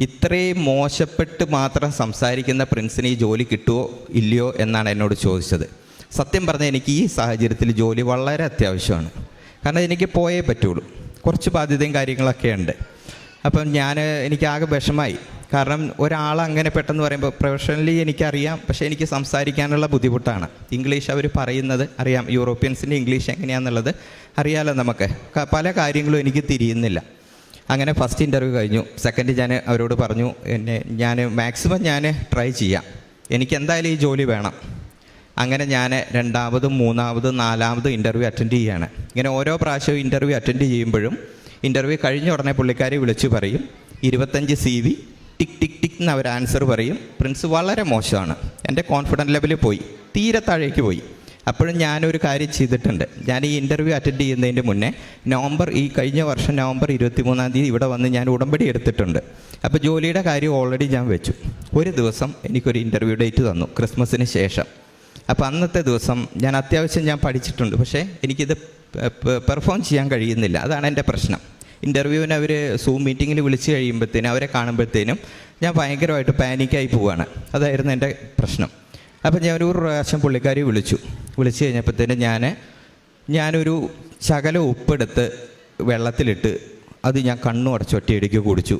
ഇത്രയും മോശപ്പെട്ട് മാത്രം സംസാരിക്കുന്ന പ്രിൻസിന് ഈ ജോലി കിട്ടുമോ ഇല്ലയോ എന്നാണ് എന്നോട് ചോദിച്ചത്. സത്യം പറഞ്ഞാൽ എനിക്ക് ഈ സാഹചര്യത്തിൽ ജോലി വളരെ അത്യാവശ്യമാണ്. കാരണം എനിക്ക് പോയേ പറ്റുള്ളൂ. കുറച്ച് ബാധ്യതയും കാര്യങ്ങളൊക്കെ ഉണ്ട്. അപ്പം എനിക്കാകെ വിഷമായി. കാരണം ഒരാളങ്ങനെ പെട്ടെന്ന് പറയുമ്പോൾ പ്രൊഫഷണലി എനിക്കറിയാം, പക്ഷേ എനിക്ക് സംസാരിക്കാനുള്ള ബുദ്ധിമുട്ടാണ്. ഇംഗ്ലീഷ് അവർ പറയുന്നത് അറിയാം, യൂറോപ്യൻസിൻ്റെ ഇംഗ്ലീഷ് എങ്ങനെയാണെന്നുള്ളത് അറിയാമല്ലോ നമുക്ക്. പല കാര്യങ്ങളും എനിക്ക് തിരിയുന്നില്ല. അങ്ങനെ ഫസ്റ്റ് ഇൻ്റർവ്യൂ കഴിഞ്ഞു. സെക്കൻഡ് ഞാൻ അവരോട് പറഞ്ഞു, ഞാൻ മാക്സിമം ട്രൈ ചെയ്യാം, എനിക്ക് എന്തായാലും ഈ ജോലി വേണം. അങ്ങനെ ഞാൻ രണ്ടാമതും മൂന്നാമതും നാലാമതും ഇൻ്റർവ്യൂ അറ്റൻഡ് ചെയ്യുകയാണ്. ഇങ്ങനെ ഓരോ പ്രാവശ്യവും ഇൻ്റർവ്യൂ അറ്റൻഡ് ചെയ്യുമ്പോഴും ഇൻ്റർവ്യൂ കഴിഞ്ഞ ഉടനെ പുള്ളിക്കാരി വിളിച്ച് പറയും 25 CV ടിക് ടിക് ടിക് എന്ന് അവർ ആൻസർ പറയും. പ്രിൻസ് വളരെ മോശമാണ്. എൻ്റെ കോൺഫിഡൻസ് ലെവൽ പോയി, തീരെ താഴേക്ക് പോയി. അപ്പോഴും ഞാനൊരു കാര്യം ചെയ്തിട്ടുണ്ട്. ഞാൻ ഈ ഇൻ്റർവ്യൂ അറ്റൻഡ് ചെയ്യുന്നതിൻ്റെ മുന്നേ കഴിഞ്ഞ വർഷം നവംബർ 23-ാം തീയതി ഇവിടെ വന്ന് ഞാൻ ഉടമ്പടി എടുത്തിട്ടുണ്ട്. അപ്പോൾ ജോലിയുടെ കാര്യം ഓൾറെഡി ഞാൻ വെച്ചു. ഒരു ദിവസം എനിക്കൊരു ഇൻ്റർവ്യൂ ഡേറ്റ് തന്നു, ക്രിസ്മസിന് ശേഷം. അപ്പോൾ അന്നത്തെ ദിവസം അത്യാവശ്യം ഞാൻ പഠിച്ചിട്ടുണ്ട്, പക്ഷേ എനിക്കിത് പെർഫോം ചെയ്യാൻ കഴിയുന്നില്ല. അതാണ് എൻ്റെ പ്രശ്നം. ഇൻ്റർവ്യൂവിന് അവർ സൂം മീറ്റിങ്ങിൽ വിളിച്ച് കഴിയുമ്പോഴത്തേനും അവരെ കാണുമ്പോഴത്തേനും ഞാൻ ഭയങ്കരമായിട്ട് പാനിക്കായി പോവുകയാണ്. അതായിരുന്നു എൻ്റെ പ്രശ്നം. അപ്പോൾ ഒരു പ്രാവശ്യം പുള്ളിക്കാരി വിളിച്ചു കഴിഞ്ഞപ്പോഴത്തേനും ഞാനൊരു ശകലം ഉപ്പെടുത്ത് വെള്ളത്തിലിട്ട് അത് ഞാൻ കണ്ണു അടച്ച് ഒറ്റയടിക്ക് കുടിച്ചു.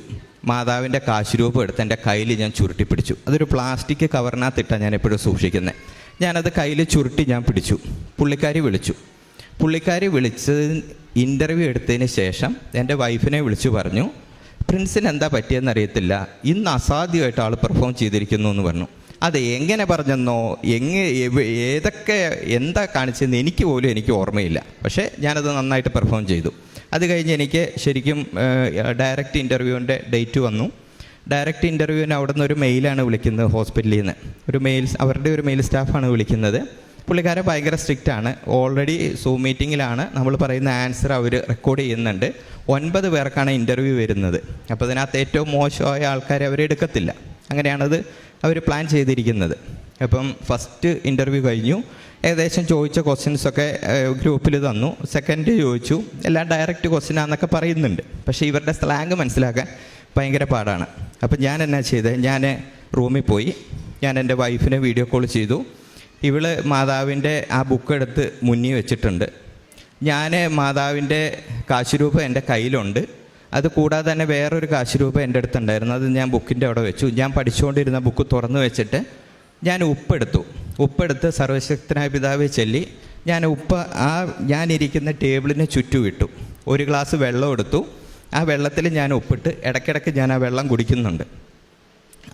മാതാവിൻ്റെ കാശുരൂപം എടുത്ത് എൻ്റെ കയ്യിൽ ഞാൻ ചുരുട്ടി പിടിച്ചു. അതൊരു പ്ലാസ്റ്റിക് കവറിനകത്തിട്ടാണ് ഞാൻ എപ്പോഴും സൂക്ഷിക്കുന്നത്. ഞാനത് കയ്യിൽ ചുരുട്ടി ഞാൻ പിടിച്ചു. പുള്ളിക്കാരി വിളിച്ച് ഇൻ്റർവ്യൂ എടുത്തതിന് ശേഷം എൻ്റെ വൈഫിനെ വിളിച്ചു പറഞ്ഞു, പ്രിൻസിന് എന്താ പറ്റിയെന്ന് അറിയത്തില്ല, ഇന്ന് അസാധ്യമായിട്ട് ആൾ പെർഫോം ചെയ്തിരിക്കുന്നു എന്ന് പറഞ്ഞു. അത് എങ്ങനെ പറഞ്ഞെന്നോ എന്താ കാണിച്ചതെന്ന് എനിക്ക് ഓർമ്മയില്ല. പക്ഷേ ഞാനത് നന്നായിട്ട് പെർഫോം ചെയ്തു. അത് കഴിഞ്ഞ് എനിക്ക് ശരിക്കും ഡയറക്റ്റ് ഇൻ്റർവ്യൂവിൻ്റെ ഡേറ്റ് വന്നു. ഡയറക്റ്റ് ഇൻ്റർവ്യൂവിന് അവിടെ നിന്ന് ഒരു മെയിലാണ് വിളിക്കുന്നത്, ഹോസ്പിറ്റലിൽ നിന്ന് അവരുടെ ഒരു മെയിൽ സ്റ്റാഫാണ് വിളിക്കുന്നത്. പുള്ളിക്കാരെ ഭയങ്കര സ്ട്രിക്റ്റ് ആണ്. ഓൾറെഡി സൂം മീറ്റിങ്ങിലാണ് നമ്മൾ പറയുന്ന ആൻസർ അവർ റെക്കോർഡ് ചെയ്യുന്നുണ്ട്. 9 പേർക്കാണ് ഇൻ്റർവ്യൂ വരുന്നത്. അപ്പോൾ അതിനകത്ത് ഏറ്റവും മോശമായ ആൾക്കാരെ അവരെടുക്കത്തില്ല. അങ്ങനെയാണത് അവർ പ്ലാൻ ചെയ്തിരിക്കുന്നത്. അപ്പം ഫസ്റ്റ് ഇൻ്റർവ്യൂ കഴിഞ്ഞു. ഏകദേശം ചോദിച്ച ക്വസ്റ്റ്യൻസൊക്കെ ഗ്രൂപ്പിൽ തന്നു. സെക്കൻഡ് ചോദിച്ചു, എല്ലാം ഡയറക്റ്റ് ക്വസ്റ്റ്യനാണെന്നൊക്കെ പറയുന്നുണ്ട്. പക്ഷേ ഇവരുടെ സ്ലാങ് മനസ്സിലാക്കാൻ ഭയങ്കര പാടാണ്. അപ്പം ഞാൻ എന്നാ ചെയ്തത്, ഞാൻ റൂമിൽ പോയി. ഞാൻ എൻ്റെ വൈഫിനെ വീഡിയോ കോൾ ചെയ്തു. ഇവള് മാതാവിൻ്റെ ആ ബുക്ക് എടുത്ത് മുന്നിൽ വെച്ചിട്ടുണ്ട്. ഞാൻ മാതാവിൻ്റെ കാശുരൂപം എൻ്റെ കയ്യിലുണ്ട്. അത് കൂടാതെ തന്നെ വേറൊരു കാശുരൂപം എൻ്റെ അടുത്തുണ്ടായിരുന്നു. അത് ഞാൻ ബുക്കിൻ്റെ അവിടെ വെച്ചു. ഞാൻ പഠിച്ചുകൊണ്ടിരുന്ന ബുക്ക് തുറന്നു വെച്ചിട്ട് ഞാൻ ഉപ്പെടുത്ത് സർവശക്തനായ പിതാവെ ചൊല്ലി ഞാനിരിക്കുന്ന ടേബിളിന് ചുറ്റും ഇട്ടു. ഒരു ഗ്ലാസ് വെള്ളം എടുത്തു. ആ വെള്ളത്തിൽ ഞാൻ ഉപ്പിട്ട് ഇടയ്ക്കിടയ്ക്ക് ഞാൻ ആ വെള്ളം കുടിക്കുന്നുണ്ട്.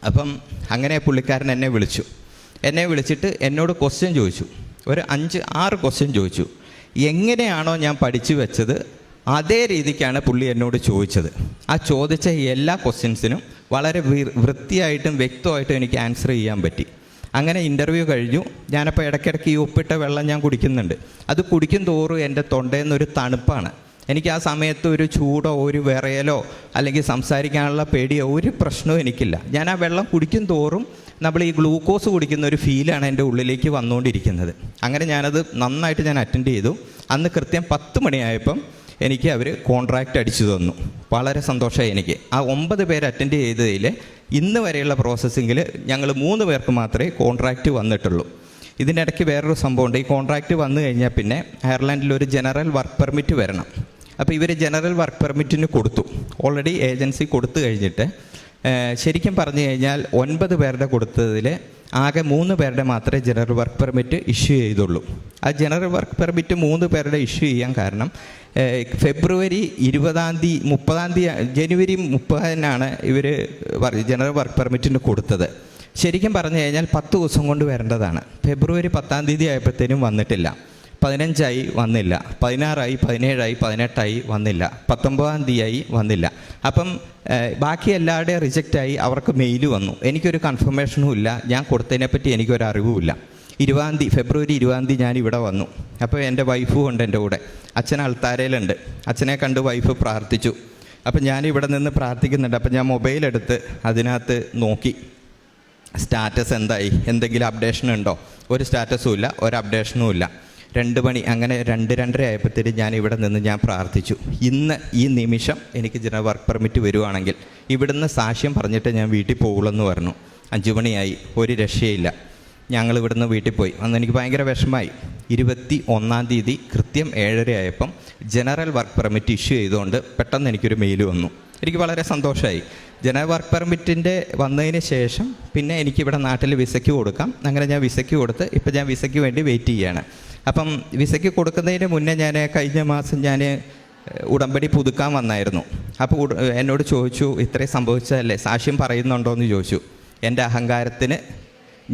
അപ്പം അങ്ങനെ പുള്ളിക്കാരൻ എന്നെ വിളിച്ചിട്ട് എന്നോട് ക്വസ്റ്റ്യൻ ചോദിച്ചു. ഒരു 5-6 ക്വസ്റ്റ്യൻ ചോദിച്ചു. എങ്ങനെയാണോ ഞാൻ പഠിച്ചു വെച്ചത് അതേ രീതിക്കാണ് പുള്ളി എന്നോട് ചോദിച്ചത്. ആ ചോദിച്ച എല്ലാ ക്വസ്റ്റ്യൻസിനും വളരെ വൃത്തിയായിട്ടും വ്യക്തമായിട്ടും എനിക്ക് ആൻസർ ചെയ്യാൻ പറ്റി. അങ്ങനെ ഇൻ്റർവ്യൂ കഴിഞ്ഞു. ഞാനപ്പോൾ ഇടയ്ക്കിടയ്ക്ക് ഈ ഉപ്പിട്ട വെള്ളം ഞാൻ കുടിക്കുന്നുണ്ട്. അത് കുടിക്കും തോറും എൻ്റെ തൊണ്ടയിൽ നിന്നൊരു തണുപ്പാണ്. എനിക്ക് ആ സമയത്ത് ഒരു ചൂടോ ഒരു വിറയലോ അല്ലെങ്കിൽ സംസാരിക്കാനുള്ള പേടിയോ ഒരു പ്രശ്നവും എനിക്കില്ല. ഞാൻ ആ വെള്ളം കുടിക്കും തോറും നമ്മൾ ഈ ഗ്ലൂക്കോസ് കുടിക്കുന്ന ഒരു ഫീലാണ് എൻ്റെ ഉള്ളിലേക്ക് വന്നുകൊണ്ടിരിക്കുന്നത്. അങ്ങനെ ഞാനത് നന്നായിട്ട് അറ്റൻഡ് ചെയ്തു. അന്ന് കൃത്യം 10 മണിയായപ്പം എനിക്ക് അവർ കോൺട്രാക്റ്റ് അടിച്ചു തന്നു. വളരെ സന്തോഷമായി എനിക്ക്. ആ 9 പേര് അറ്റൻഡ് ചെയ്തതിൽ ഇന്ന് വരെയുള്ള പ്രോസസ്സിങ്ങിൽ ഞങ്ങൾ 3 പേർക്ക് മാത്രമേ കോൺട്രാക്റ്റ് വന്നിട്ടുള്ളൂ. ഇതിനിടയ്ക്ക് വേറൊരു സംഭവമുണ്ട്. ഈ കോൺട്രാക്റ്റ് വന്നു കഴിഞ്ഞാൽ പിന്നെ അയർലൻഡിൽ ഒരു ജനറൽ വർക്ക് പെർമിറ്റ് വരണം. അപ്പോൾ ഇവർ ജനറൽ വർക്ക് പെർമിറ്റിന് കൊടുത്തു. ഓൾറെഡി ഏജൻസി കൊടുത്തു കഴിഞ്ഞിട്ട് ശരിക്കും പറഞ്ഞു കഴിഞ്ഞാൽ 9 പേരുടെ കൊടുത്തതിൽ ആകെ 3 പേരുടെ മാത്രമേ ജനറൽ വർക്ക് പെർമിറ്റ് ഇഷ്യൂ ചെയ്തുള്ളൂ. ആ ജനറൽ വർക്ക് പെർമിറ്റ് 3 പേരുടെ ഇഷ്യൂ ചെയ്യാൻ കാരണം ഫെബ്രുവരി 20-ാം തീയതി 30-ാം തീയതി ജനുവരി 30-നാണ് ഇവർ ജനറൽ വർക്ക് പെർമിറ്റിന് കൊടുത്തത്. ശരിക്കും പറഞ്ഞു കഴിഞ്ഞാൽ 10 ദിവസം കൊണ്ട് വരേണ്ടതാണ്. ഫെബ്രുവരി 10-ാം തീയതി ആയപ്പോഴത്തേനും വന്നിട്ടില്ല. 15-ആയി വന്നില്ല, 16-ആയി, 17-ആയി, 18-ആയി വന്നില്ല, 19-ാം തീയതിയായി വന്നില്ല. അപ്പം ബാക്കി എല്ലാവരുടെയും റിജക്റ്റായി. അവർക്ക് മെയിൽ വന്നു. എനിക്കൊരു കൺഫർമേഷനും ഇല്ല. ഞാൻ കൊടുത്തതിനെപ്പറ്റി എനിക്കൊരു അറിവുമില്ല. ഫെബ്രുവരി 20-ാം തീയതി ഞാൻ ഇവിടെ വന്നു. അപ്പോൾ എൻ്റെ വൈഫും ഉണ്ട് എൻ്റെ കൂടെ. അച്ഛൻ അൾത്താരയിലുണ്ട്. അച്ഛനെ കണ്ട് വൈഫ് പ്രാർത്ഥിച്ചു. അപ്പം ഞാനിവിടെ നിന്ന് പ്രാർത്ഥിക്കുന്നുണ്ട്. അപ്പം ഞാൻ മൊബൈലെടുത്ത് അതിനകത്ത് നോക്കി സ്റ്റാറ്റസ് എന്തായി, എന്തെങ്കിലും അപ്ഡേഷൻ ഉണ്ടോ. ഒരു സ്റ്റാറ്റസും ഇല്ല, ഒരു അപ്ഡേഷനും ഇല്ല. 2 മണി അങ്ങനെ 2-2:30 ആയപ്പോഴത്തേക്കും ഞാൻ ഇവിടെ നിന്ന് ഞാൻ പ്രാർത്ഥിച്ചു, ഇന്ന് ഈ നിമിഷം എനിക്ക് ജനറൽ വർക്ക് പെർമിറ്റ് വരുവാണെങ്കിൽ ഇവിടുന്ന് സാക്ഷ്യം പറഞ്ഞിട്ട് ഞാൻ വീട്ടിൽ പോകുള്ളൂ പറഞ്ഞു. 5 മണിയായി, ഒരു രക്ഷയില്ല. ഞങ്ങൾ ഇവിടുന്ന് വീട്ടിൽ പോയി. അന്ന് എനിക്ക് ഭയങ്കര വിഷമമായി. 21-ാം തീയതി കൃത്യം 7:30 ആയപ്പം ജനറൽ വർക്ക് പെർമിറ്റ് ഇഷ്യൂ ചെയ്തുകൊണ്ട് പെട്ടെന്ന് എനിക്കൊരു മെയിൽ വന്നു. എനിക്ക് വളരെ സന്തോഷമായി. ജനറൽ വർക്ക് പെർമിറ്റിൻ്റെ വന്നതിന് ശേഷം പിന്നെ എനിക്കിവിടെ നാട്ടിൽ വിസയ്ക്ക് കൊടുക്കാം. അങ്ങനെ ഞാൻ വിസയ്ക്ക് കൊടുത്ത് ഇപ്പം ഞാൻ വിസയ്ക്ക് വേണ്ടി വെയിറ്റ് ചെയ്യുകയാണ്. അപ്പം വിസയ്ക്ക് കൊടുക്കുന്നതിന് മുന്നേ ഞാൻ കഴിഞ്ഞ മാസം ഞാൻ ഉടമ്പടി പുതുക്കാൻ വന്നായിരുന്നു. അപ്പോൾ എന്നോട് ചോദിച്ചു, ഇത്രയും സംഭവിച്ചതല്ലേ, സാക്ഷ്യം പറയുന്നുണ്ടോ എന്ന് ചോദിച്ചു. എൻ്റെ അഹങ്കാരത്തിന്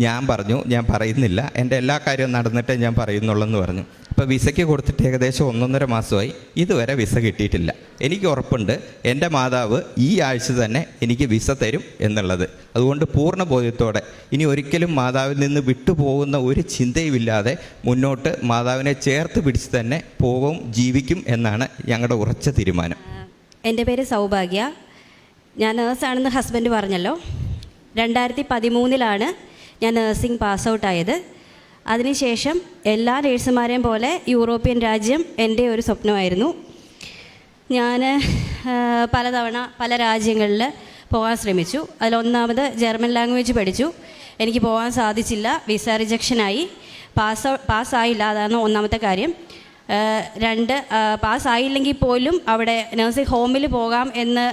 ഞാൻ പറഞ്ഞു, ഞാൻ പറയുന്നില്ല, എൻ്റെ എല്ലാ കാര്യവും നടന്നിട്ടേ ഞാൻ പറയുന്നുള്ളൂ എന്ന് പറഞ്ഞു. അപ്പോൾ വിസയ്ക്ക് കൊടുത്തിട്ട് ഏകദേശം 1.5 മാസമായി, ഇതുവരെ വിസ കിട്ടിയിട്ടില്ല. എനിക്ക് ഉറപ്പുണ്ട് എൻ്റെ മാതാവ് ഈ ആഴ്ച തന്നെ എനിക്ക് വിസ തരും എന്നുള്ളത്. അതുകൊണ്ട് പൂർണ്ണ ബോധ്യത്തോടെ ഇനി ഒരിക്കലും മാതാവിൽ നിന്ന് വിട്ടുപോകുന്ന ഒരു ചിന്തയുമില്ലാതെ മുന്നോട്ട് മാതാവിനെ ചേർത്ത് പിടിച്ച് തന്നെ പോകും, ജീവിക്കും എന്നാണ് ഞങ്ങളുടെ ഉറച്ച തീരുമാനം. എൻ്റെ പേര് സൗഭാഗ്യ. ഞാൻ നേഴ്സാണെന്ന് ഹസ്ബൻഡ് പറഞ്ഞല്ലോ. 2013 ഞാൻ നേഴ്സിംഗ് പാസ് ഔട്ടായത്. അതിനുശേഷം എല്ലാ നേഴ്സുമാരെയും പോലെ യൂറോപ്യൻ രാജ്യം എൻ്റെ ഒരു സ്വപ്നമായിരുന്നു. ഞാൻ പലതവണ പല രാജ്യങ്ങളിൽ പോകാൻ ശ്രമിച്ചു. അതിലൊന്നാമത് ജർമ്മൻ ലാംഗ്വേജ് പഠിച്ചു. എനിക്ക് പോകാൻ സാധിച്ചില്ല, വിസ റിജക്ഷനായി, പാസ്സായില്ല. അതാണ് ഒന്നാമത്തെ കാര്യം. 2, പാസ്സായില്ലെങ്കിൽ പോലും അവിടെ നഴ്സിംഗ് ഹോമിൽ പോകാം എന്ന്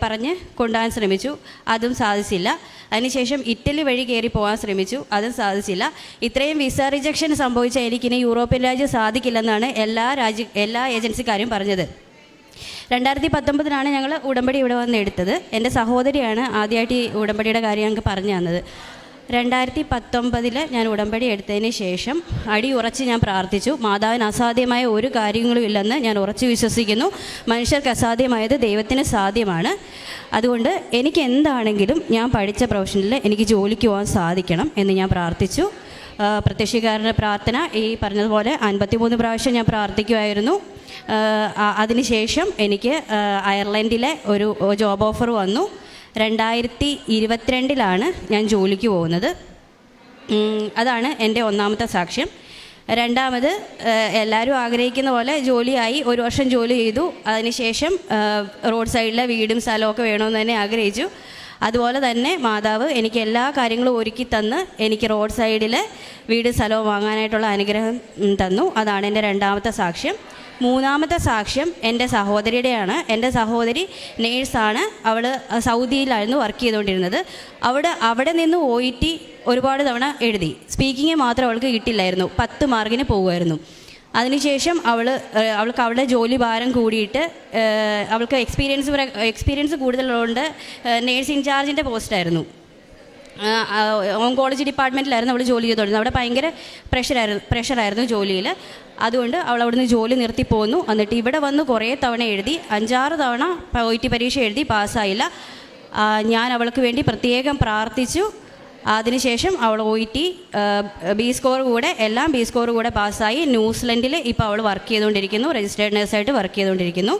പറഞ്ഞ് കൊണ്ടുപോകാൻ ശ്രമിച്ചു, അതും സാധിച്ചില്ല. അതിനുശേഷം ഇറ്റലി വഴി കയറി പോകാൻ ശ്രമിച്ചു, അതും സാധിച്ചില്ല. ഇത്രയും വിസ റിജക്ഷൻ സംഭവിച്ച എനിക്കിനി യൂറോപ്യൻ രാജ്യം സാധിക്കില്ലെന്നാണ് എല്ലാ ഏജൻസിക്കാരും പറഞ്ഞത്. 2019 ഞങ്ങൾ ഉടമ്പടി ഇവിടെ വന്ന് എടുത്തത്. എൻ്റെ സഹോദരിയാണ് ആദ്യമായിട്ട് ഈ ഉടമ്പടിയുടെ കാര്യം ഞങ്ങൾക്ക് പറഞ്ഞു തന്നത്. 2019 ഞാൻ ഉടമ്പടി എടുത്തതിന് ശേഷം അടിയുറച്ച് ഞാൻ പ്രാർത്ഥിച്ചു. മാതാവിന് അസാധ്യമായ ഒരു കാര്യങ്ങളും ഇല്ലെന്ന് ഞാൻ ഉറച്ചു വിശ്വസിക്കുന്നു. മനുഷ്യർക്ക് അസാധ്യമായത് ദൈവത്തിന് സാധ്യമാണ്. അതുകൊണ്ട് എനിക്ക് എന്താണെങ്കിലും ഞാൻ പഠിച്ച പ്രൊഫഷനിൽ എനിക്ക് ജോലിക്ക് പോകാൻ സാധിക്കണം എന്ന് ഞാൻ പ്രാർത്ഥിച്ചു. പ്രത്യക്ഷീകരണ പ്രാർത്ഥന ഈ പറഞ്ഞതുപോലെ 53 പ്രാവശ്യം ഞാൻ പ്രാർത്ഥിക്കുമായിരുന്നു. അതിനുശേഷം എനിക്ക് അയർലൻഡിലെ ഒരു ജോബ് ഓഫർ വന്നു. 2022 ഞാൻ ജോലിക്ക് പോകുന്നത്. അതാണ് എൻ്റെ ഒന്നാമത്തെ സാക്ഷ്യം. രണ്ടാമത്, എല്ലാവരും ആഗ്രഹിക്കുന്ന പോലെ ജോലിയായി, 1 വർഷം ജോലി ചെയ്തു. അതിനുശേഷം റോഡ് സൈഡിലെ വീടും സ്ഥലമൊക്കെ വേണമെന്ന് തന്നെ ആഗ്രഹിച്ചു. അതുപോലെ തന്നെ മാതാവ് എനിക്ക് എല്ലാ കാര്യങ്ങളും ഒരുക്കി തന്ന് എനിക്ക് റോഡ് സൈഡിൽ വീട് സ്ഥലവും വാങ്ങാനായിട്ടുള്ള അനുഗ്രഹം തന്നു. അതാണ് എൻ്റെ രണ്ടാമത്തെ സാക്ഷ്യം. മൂന്നാമത്തെ സാക്ഷ്യം എൻ്റെ സഹോദരിയുടെയാണ്. എൻ്റെ സഹോദരി നേഴ്സാണ്. അവൾ സൗദിയിലായിരുന്നു വർക്ക് ചെയ്തുകൊണ്ടിരുന്നത്. അവിടെ നിന്ന് OET ഒരുപാട് തവണ എഴുതി. സ്പീക്കിങ് മാത്രം അവൾക്ക് കിട്ടില്ലായിരുന്നു. 10 മാർക്കിന് പോകുമായിരുന്നു. അതിനുശേഷം അവൾക്ക് അവളുടെ ജോലി ഭാരം കൂടിയിട്ട് അവൾക്ക് എക്സ്പീരിയൻസ് കൂടുതലുള്ളതുകൊണ്ട് നേഴ്സ് ഇൻചാർജിൻ്റെ പോസ്റ്റായിരുന്നു. ഓങ്കോളജി ഡിപ്പാർട്ട്മെൻറ്റിലായിരുന്നു അവൾ ജോലി ചെയ്തുകൊണ്ടിരുന്നത്. അവിടെ ഭയങ്കര പ്രഷറായിരുന്നു ജോലിയിൽ. അതുകൊണ്ട് അവൾ അവിടുന്ന് ജോലി നിർത്തി പോന്നു. എന്നിട്ട് ഇവിടെ വന്ന് കുറേ തവണ എഴുതി, 5-6 തവണ OET പരീക്ഷ എഴുതി, പാസ്സായില്ല. ഞാൻ അവൾക്ക് വേണ്ടി പ്രത്യേകം പ്രാർത്ഥിച്ചു. അതിനുശേഷം അവൾ OET B സ്കോർ കൂടെ പാസ്സായി. ന്യൂസിലൻഡിൽ ഇപ്പോൾ അവൾ വർക്ക് ചെയ്തുകൊണ്ടിരിക്കുന്നു, രജിസ്റ്റേർഡ് നേഴ്സായിട്ട് വർക്ക് ചെയ്തുകൊണ്ടിരിക്കുന്നു.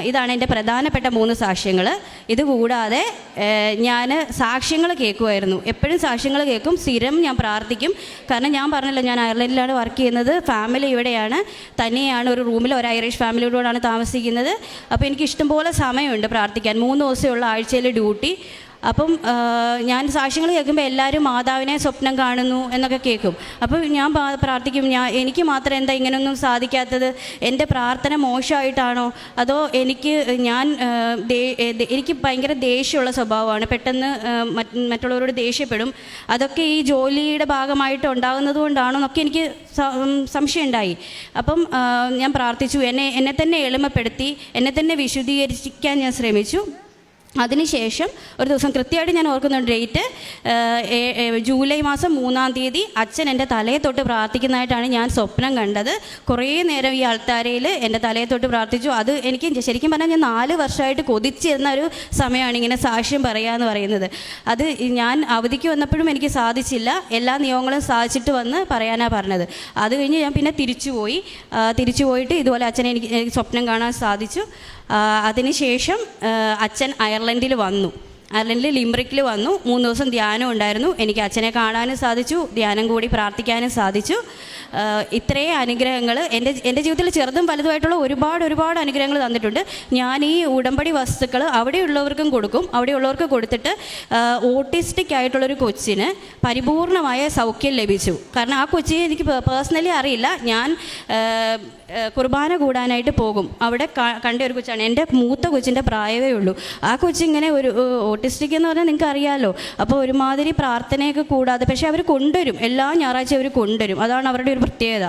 ഇതാണ് എൻ്റെ പ്രധാനപ്പെട്ട 3 സാക്ഷ്യങ്ങൾ. ഇതുകൂടാതെ ഞാൻ സാക്ഷ്യങ്ങൾ കേൾക്കുമായിരുന്നു. എപ്പോഴും സാക്ഷ്യങ്ങൾ കേൾക്കും, സ്ഥിരം ഞാൻ പ്രാർത്ഥിക്കും. കാരണം ഞാൻ പറഞ്ഞല്ലോ, ഞാൻ അയർലൻഡിലാണ് വർക്ക് ചെയ്യുന്നത്, ഫാമിലി ഇവിടെയാണ്, തന്നെയാണ് ഒരു റൂമിൽ ഒരു ഐറിഷ് ഫാമിലിയോടാണ് താമസിക്കുന്നത്. അപ്പോൾ എനിക്ക് ഇഷ്ടംപോലെ സമയമുണ്ട് പ്രാർത്ഥിക്കാൻ. 3 ദിവസമുള്ള ആഴ്ചയിൽ ഡ്യൂട്ടി. അപ്പം ഞാൻ സാക്ഷ്യങ്ങൾ കേൾക്കുമ്പോൾ എല്ലാവരും മാതാവിനെ സ്വപ്നം കാണുന്നു എന്നൊക്കെ കേൾക്കും. അപ്പോൾ ഞാൻ പ്രാർത്ഥിക്കും, എനിക്ക് മാത്രം എന്താ ഇങ്ങനെയൊന്നും സാധിക്കാത്തത്? എൻ്റെ പ്രാർത്ഥന മോശമായിട്ടാണോ? അതോ എനിക്ക് ഭയങ്കര ദേഷ്യമുള്ള സ്വഭാവമാണ്, പെട്ടെന്ന് മറ്റുള്ളവരോട് ദേഷ്യപ്പെടും. അതൊക്കെ ഈ ജോലിയുടെ ഭാഗമായിട്ട് ഉണ്ടാകുന്നത് കൊണ്ടാണോ എന്നൊക്കെ എനിക്ക് സംശയം ഉണ്ടായി. അപ്പം ഞാൻ പ്രാർത്ഥിച്ചു, എന്നെ തന്നെ എളിമപ്പെടുത്തി, എന്നെ തന്നെ വിശുദ്ധീകരിക്കാൻ ഞാൻ ശ്രമിച്ചു. അതിനുശേഷം ഒരു ദിവസം കൃത്യമായിട്ട് ഞാൻ ഓർക്കുന്നുണ്ട് ഡേറ്റ്, ജൂലൈ മാസം 3-ാം തീയതി അച്ഛൻ എൻ്റെ തലയെ തൊട്ട് പ്രാർത്ഥിക്കുന്നതായിട്ടാണ് ഞാൻ സ്വപ്നം കണ്ടത്. കുറേ നേരം ഈ അൾത്താരയിൽ എൻ്റെ തലയെ തൊട്ട് പ്രാർത്ഥിച്ചു. അത് എനിക്ക് ശരിക്കും പറഞ്ഞാൽ ഞാൻ 4 വർഷമായിട്ട് കൊതിച്ചിരുന്ന ഒരു സമയമാണ് ഇങ്ങനെ സാക്ഷ്യം പറയുക പറയുന്നത്. അത് ഞാൻ അവധിക്ക് വന്നപ്പോഴും എനിക്ക് സാധിച്ചില്ല. എല്ലാ നിയമങ്ങളും സാധിച്ചിട്ട് വന്ന് പറയാനാണ് പറഞ്ഞത്. അത് കഴിഞ്ഞ് ഞാൻ പിന്നെ തിരിച്ചു പോയിട്ട് ഇതുപോലെ അച്ഛനെ എനിക്ക് സ്വപ്നം കാണാൻ സാധിച്ചു. അതിനുശേഷം അച്ഛൻ അയർലൻഡിൽ വന്നു. അയർലൻഡിൽ ലിംബ്രിക്കിൽ വന്നു. 3 ദിവസം ധ്യാനം ഉണ്ടായിരുന്നു. എനിക്ക് അച്ഛനെ കാണാനും സാധിച്ചു, ധ്യാനം കൂടി പ്രാർത്ഥിക്കാനും സാധിച്ചു. ഇത്രയും അനുഗ്രഹങ്ങൾ എൻ്റെ ജീവിതത്തിൽ ചെറുതും വലുതുമായിട്ടുള്ള ഒരുപാട് അനുഗ്രഹങ്ങൾ തന്നിട്ടുണ്ട്. ഞാൻ ഈ ഉടമ്പടി വസ്തുക്കൾ അവിടെയുള്ളവർക്കും കൊടുക്കും. അവിടെയുള്ളവർക്ക് കൊടുത്തിട്ട് ഓട്ടിസ്റ്റിക് ആയിട്ടുള്ളൊരു കൊച്ചിന് പരിപൂർണമായ സൗഖ്യം ലഭിച്ചു. കാരണം ആ കൊച്ചിനെ എനിക്ക് പേഴ്സണലി അറിയില്ല. ഞാൻ കുർബാന കൂടാനായിട്ട് പോകും. അവിടെ കണ്ട ഒരു കൊച്ചാണ്, എൻ്റെ മൂത്ത കൊച്ചിൻ്റെ പ്രായമേ ഉള്ളൂ. ആ കൊച്ചിങ്ങനെ ഒരു ഓട്ടിസ്റ്റിക് എന്ന് പറഞ്ഞാൽ നിങ്ങൾക്ക് അറിയാമല്ലോ. അപ്പോൾ ഒരുമാതിരി പ്രാർത്ഥനയൊക്കെ കൂടാതെ, പക്ഷേ അവർ കൊണ്ടുവരും, എല്ലാ ഞായറാഴ്ച അവർ കൊണ്ടുവരും. അതാണ് അവരുടെ ഒരു പ്രത്യേകത.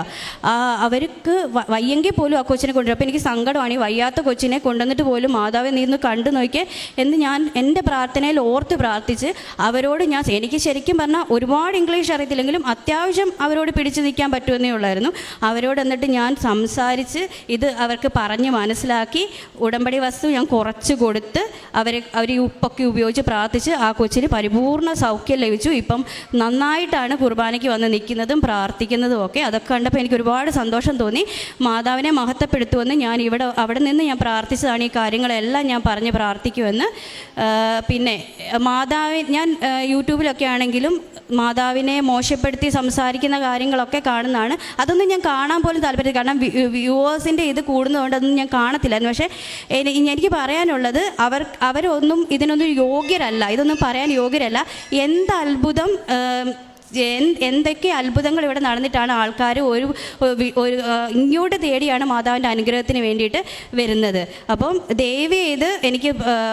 അവർക്ക് വയ്യെങ്കിൽ പോലും ആ കൊച്ചിനെ കൊണ്ടുവരും. അപ്പോൾ എനിക്ക് സങ്കടമാണ്, ഈ വയ്യാത്ത കൊച്ചിനെ കൊണ്ടുവന്നിട്ട് പോലും മാതാവെ നീ ഒന്ന് കണ്ടു നോക്കിയേ എന്ന് ഞാൻ എൻ്റെ പ്രാർത്ഥനയിൽ ഓർത്ത് പ്രാർത്ഥിച്ച് അവരോട് എനിക്ക് ശരിക്കും പറഞ്ഞാൽ ഒരുപാട് ഇംഗ്ലീഷ് അറിയത്തില്ലെങ്കിലും അത്യാവശ്യം അവരോട് പിടിച്ചു നിൽക്കാൻ പറ്റുമെന്നേ ഉള്ളായിരുന്നു. അവരോട് എന്നിട്ട് ഞാൻ സംസാരിച്ച് ഇത് അവർക്ക് പറഞ്ഞ് മനസ്സിലാക്കി ഉടമ്പടി വസ്തു ഞാൻ കുറച്ച് കൊടുത്ത് അവർ ഈ ഉപ്പൊക്കെ ഉപയോഗിച്ച് പ്രാർത്ഥിച്ച് ആ കൊച്ചിന് പരിപൂർണ്ണ സൗഖ്യം ലഭിച്ചു. ഇപ്പം നന്നായിട്ടാണ് കുർബാനയ്ക്ക് വന്ന് നിൽക്കുന്നതും പ്രാർത്ഥിക്കുന്നതും ഒക്കെ. അതൊക്കെ കണ്ടപ്പോൾ എനിക്ക് ഒരുപാട് സന്തോഷം തോന്നി. മാതാവിനെ മഹത്വപ്പെടുത്തുമെന്ന് ഞാൻ അവിടെ നിന്ന് ഞാൻ പ്രാർത്ഥിച്ചതാണ്. ഈ കാര്യങ്ങളെല്ലാം ഞാൻ പറഞ്ഞ് പ്രാർത്ഥിക്കുമെന്ന്. പിന്നെ ഞാൻ യൂട്യൂബിലൊക്കെ ആണെങ്കിലും മാതാവിനെ മോശപ്പെടുത്തി സംസാരിക്കുന്ന കാര്യങ്ങളൊക്കെ കാണുന്നതാണ്. അതൊന്നും ഞാൻ കാണാൻ പോലും താല്പര്യം, കാരണം വ്യൂവേഴ്സിൻ്റെ ഇത് കൂടുന്നതുകൊണ്ട് അതൊന്നും ഞാൻ കാണത്തില്ലായിരുന്നു. പക്ഷേ എനിക്ക് പറയാനുള്ളത് അവരൊന്നും ഇതിനൊന്നും യോഗ്യരല്ല, ഇതൊന്നും പറയാൻ യോഗ്യരല്ല. എന്ത് അത്ഭുതം, എന്തൊക്കെ അത്ഭുതങ്ങൾ ഇവിടെ നടന്നിട്ടാണ് ആൾക്കാർ ഒരു ഇങ്ങോട്ട് തേടിയാണ് മാതാവിൻ്റെ അനുഗ്രഹത്തിന് വേണ്ടിയിട്ട് വരുന്നത്. അപ്പം ദയവ് ചെയ്ത് എനിക്ക്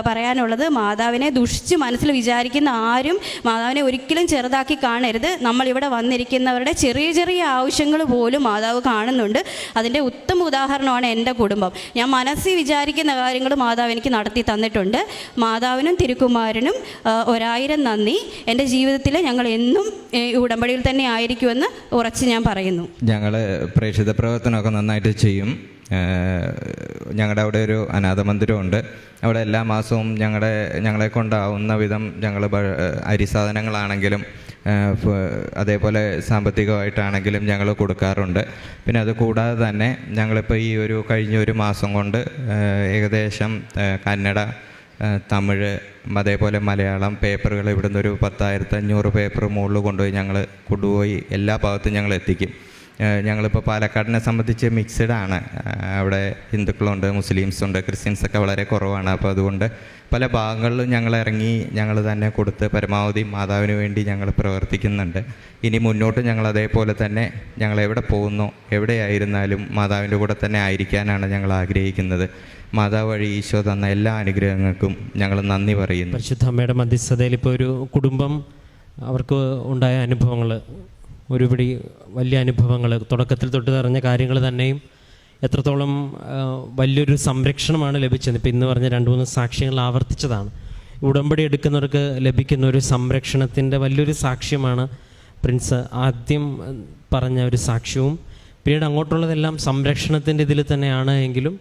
പറയാനുള്ളത്, മാതാവിനെ ദുഷിച്ച് മനസ്സിൽ വിചാരിക്കുന്ന ആരും മാതാവിനെ ഒരിക്കലും ചെറുതാക്കി കാണരുത്. നമ്മളിവിടെ വന്നിരിക്കുന്നവരുടെ ചെറിയ ആവശ്യങ്ങൾ പോലും മാതാവ് കാണുന്നുണ്ട്. അതിൻ്റെ ഉത്തമ ഉദാഹരണമാണ് എൻ്റെ കുടുംബം. ഞാൻ മനസ്സിൽ വിചാരിക്കുന്ന കാര്യങ്ങൾ മാതാവ് എനിക്ക് നടത്തി തന്നിട്ടുണ്ട്. മാതാവിനും തിരുക്കുമാരനും 1000 നന്ദി. എൻ്റെ ജീവിതത്തിൽ ഞങ്ങൾ എന്നും ഉടമ്പടിയിൽ തന്നെ ആയിരിക്കുമെന്ന് ഉറച്ച് ഞാൻ പറയുന്നു. ഞങ്ങൾ പ്രേക്ഷിത പ്രവർത്തനമൊക്കെ നന്നായിട്ട് ചെയ്യും. ഞങ്ങളുടെ അവിടെ ഒരു അനാഥ മന്ദിരമുണ്ട്. അവിടെ എല്ലാ മാസവും ഞങ്ങളെ കൊണ്ടാവുന്ന വിധം ഞങ്ങൾ അരിസാധനങ്ങളാണെങ്കിലും അതേപോലെ സാമ്പത്തികമായിട്ടാണെങ്കിലും ഞങ്ങൾ കൊടുക്കാറുണ്ട്. പിന്നെ അത് കൂടാതെ തന്നെ ഞങ്ങളിപ്പോൾ ഈ കഴിഞ്ഞ ഒരു മാസം കൊണ്ട് ഏകദേശം കന്നഡ, തമിഴ്, അതേപോലെ മലയാളം പേപ്പറുകൾ ഇവിടുന്ന് ഒരു 10,500 പേപ്പർ മുകളിൽ കൊണ്ടുപോയി എല്ലാ ഭാഗത്തും ഞങ്ങൾ എത്തിക്കും. ഞങ്ങളിപ്പോൾ പാലക്കാടിനെ സംബന്ധിച്ച് മിക്സഡാണ്. അവിടെ ഹിന്ദുക്കളുണ്ട്, മുസ്ലിംസുണ്ട്, ക്രിസ്ത്യൻസൊക്കെ വളരെ കുറവാണ്. അപ്പോൾ അതുകൊണ്ട് പല ഭാഗങ്ങളിലും ഞങ്ങൾ തന്നെ കൊടുത്ത് പരമാവധി മാതാവിന് വേണ്ടി ഞങ്ങൾ പ്രവർത്തിക്കുന്നുണ്ട്. ഇനി മുന്നോട്ട് ഞങ്ങൾ അതേപോലെ തന്നെ ഞങ്ങൾ എവിടെ പോകുന്നു, എവിടെയായിരുന്നാലും മാതാവിൻ്റെ കൂടെ തന്നെ ആയിരിക്കാനാണ് ഞങ്ങൾ ആഗ്രഹിക്കുന്നത്. മാതാവ് വഴി ഈശോ തന്ന എല്ലാ അനുഗ്രഹങ്ങൾക്കും ഞങ്ങൾ നന്ദി പറയുന്നു. പരിശുദ്ധ അമ്മയുടെ മധ്യസ്ഥതയിൽ ഇപ്പോൾ ഒരു കുടുംബം, അവർക്ക് ഉണ്ടായ അനുഭവങ്ങൾ, ഒരുപിടി വലിയ അനുഭവങ്ങൾ, തുടക്കത്തിൽ തൊട്ട് നിറഞ്ഞ കാര്യങ്ങൾ തന്നെയും എത്രത്തോളം വലിയൊരു സംരക്ഷണമാണ് ലഭിച്ചത്. ഇപ്പോൾ ഇന്ന് പറഞ്ഞ 2-3 സാക്ഷ്യങ്ങൾ ആവർത്തിച്ചതാണ്. ഉടമ്പടി എടുക്കുന്നവർക്ക് ലഭിക്കുന്ന ഒരു സംരക്ഷണത്തിൻ്റെ വലിയൊരു സാക്ഷ്യമാണ് പ്രിൻസ് ആദ്യം പറഞ്ഞ ഒരു സാക്ഷ്യവും. പിന്നീട് അങ്ങോട്ടുള്ളതെല്ലാം സംരക്ഷണത്തിൻ്റെ ഇതിൽ തന്നെയാണ് എങ്കിലും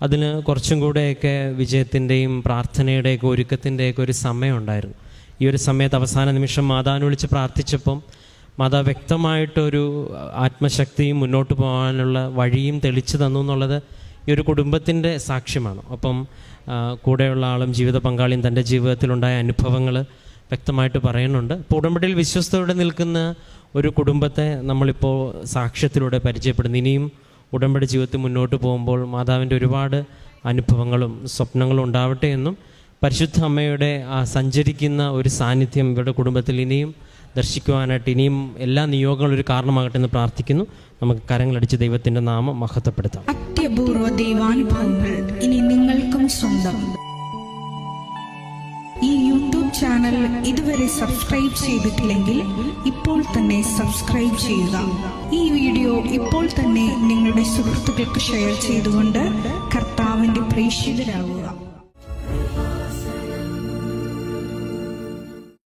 അതിന് കുറച്ചും കൂടെയൊക്കെ വിജയത്തിൻ്റെയും പ്രാർത്ഥനയുടെയൊക്കെ ഒരുക്കത്തിൻ്റെയൊക്കെ ഒരു സമയമുണ്ടായിരുന്നു. ഈ ഒരു സമയത്ത് അവസാന നിമിഷം മാതാവിനെ വിളിച്ച് പ്രാർത്ഥിച്ചപ്പം മാതാവ് വ്യക്തമായിട്ടൊരു ആത്മശക്തിയും മുന്നോട്ട് പോകാനുള്ള വഴിയും തെളിച്ചു തന്നു എന്നുള്ളത് ഈ ഒരു കുടുംബത്തിൻ്റെ സാക്ഷ്യമാണ്. അപ്പം കൂടെയുള്ള ആളും ജീവിത പങ്കാളിയും തൻ്റെ ജീവിതത്തിലുണ്ടായ അനുഭവങ്ങൾ വ്യക്തമായിട്ട് പറയുന്നുണ്ട്. ഇപ്പോൾ ഉടമ്പടിയിൽ വിശ്വസ്തയോടെ നിൽക്കുന്ന ഒരു കുടുംബത്തെ നമ്മളിപ്പോൾ സാക്ഷ്യത്തിലൂടെ പരിചയപ്പെടുന്നു. ഇനിയും ഉടമ്പടി ജീവിതത്തിൽ മുന്നോട്ട് പോകുമ്പോൾ മാതാവിൻ്റെ ഒരുപാട് അനുഭവങ്ങളും സ്വപ്നങ്ങളും ഉണ്ടാവട്ടെ എന്നും പരിശുദ്ധ അമ്മയുടെ സഞ്ചരിക്കുന്ന ഒരു സാന്നിധ്യം ഇവരുടെ കുടുംബത്തിൽ ഇനിയും ദർശിക്കുവാനായിട്ട് ഇനിയും എല്ലാ നിയോഗങ്ങളും ഒരു കാരണമാകട്ടെ എന്ന് പ്രാർത്ഥിക്കുന്നു. നമുക്ക് കരങ്ങളടിച്ച് ദൈവത്തിൻ്റെ നാമം മഹത്വപ്പെടുത്താം. അത്യപൂർവ ദൈവാനുഭവങ്ങൾ ഇനി നിങ്ങൾക്കും സ്വന്തം. ഈ യൂട്യൂബ് ചാനൽ ഇതുവരെ സബ്സ്ക്രൈബ് ചെയ്തിട്ടില്ലെങ്കിൽ ഇപ്പോൾ തന്നെ സബ്സ്ക്രൈബ് ചെയ്യുക. ഈ വീഡിയോ ഇപ്പോൾ തന്നെ നിങ്ങളുടെ സുഹൃത്തുക്കൾക്ക് ഷെയർ ചെയ്തുകൊണ്ട് കർത്താവിന്റെ പ്രേക്ഷിതരാകുക.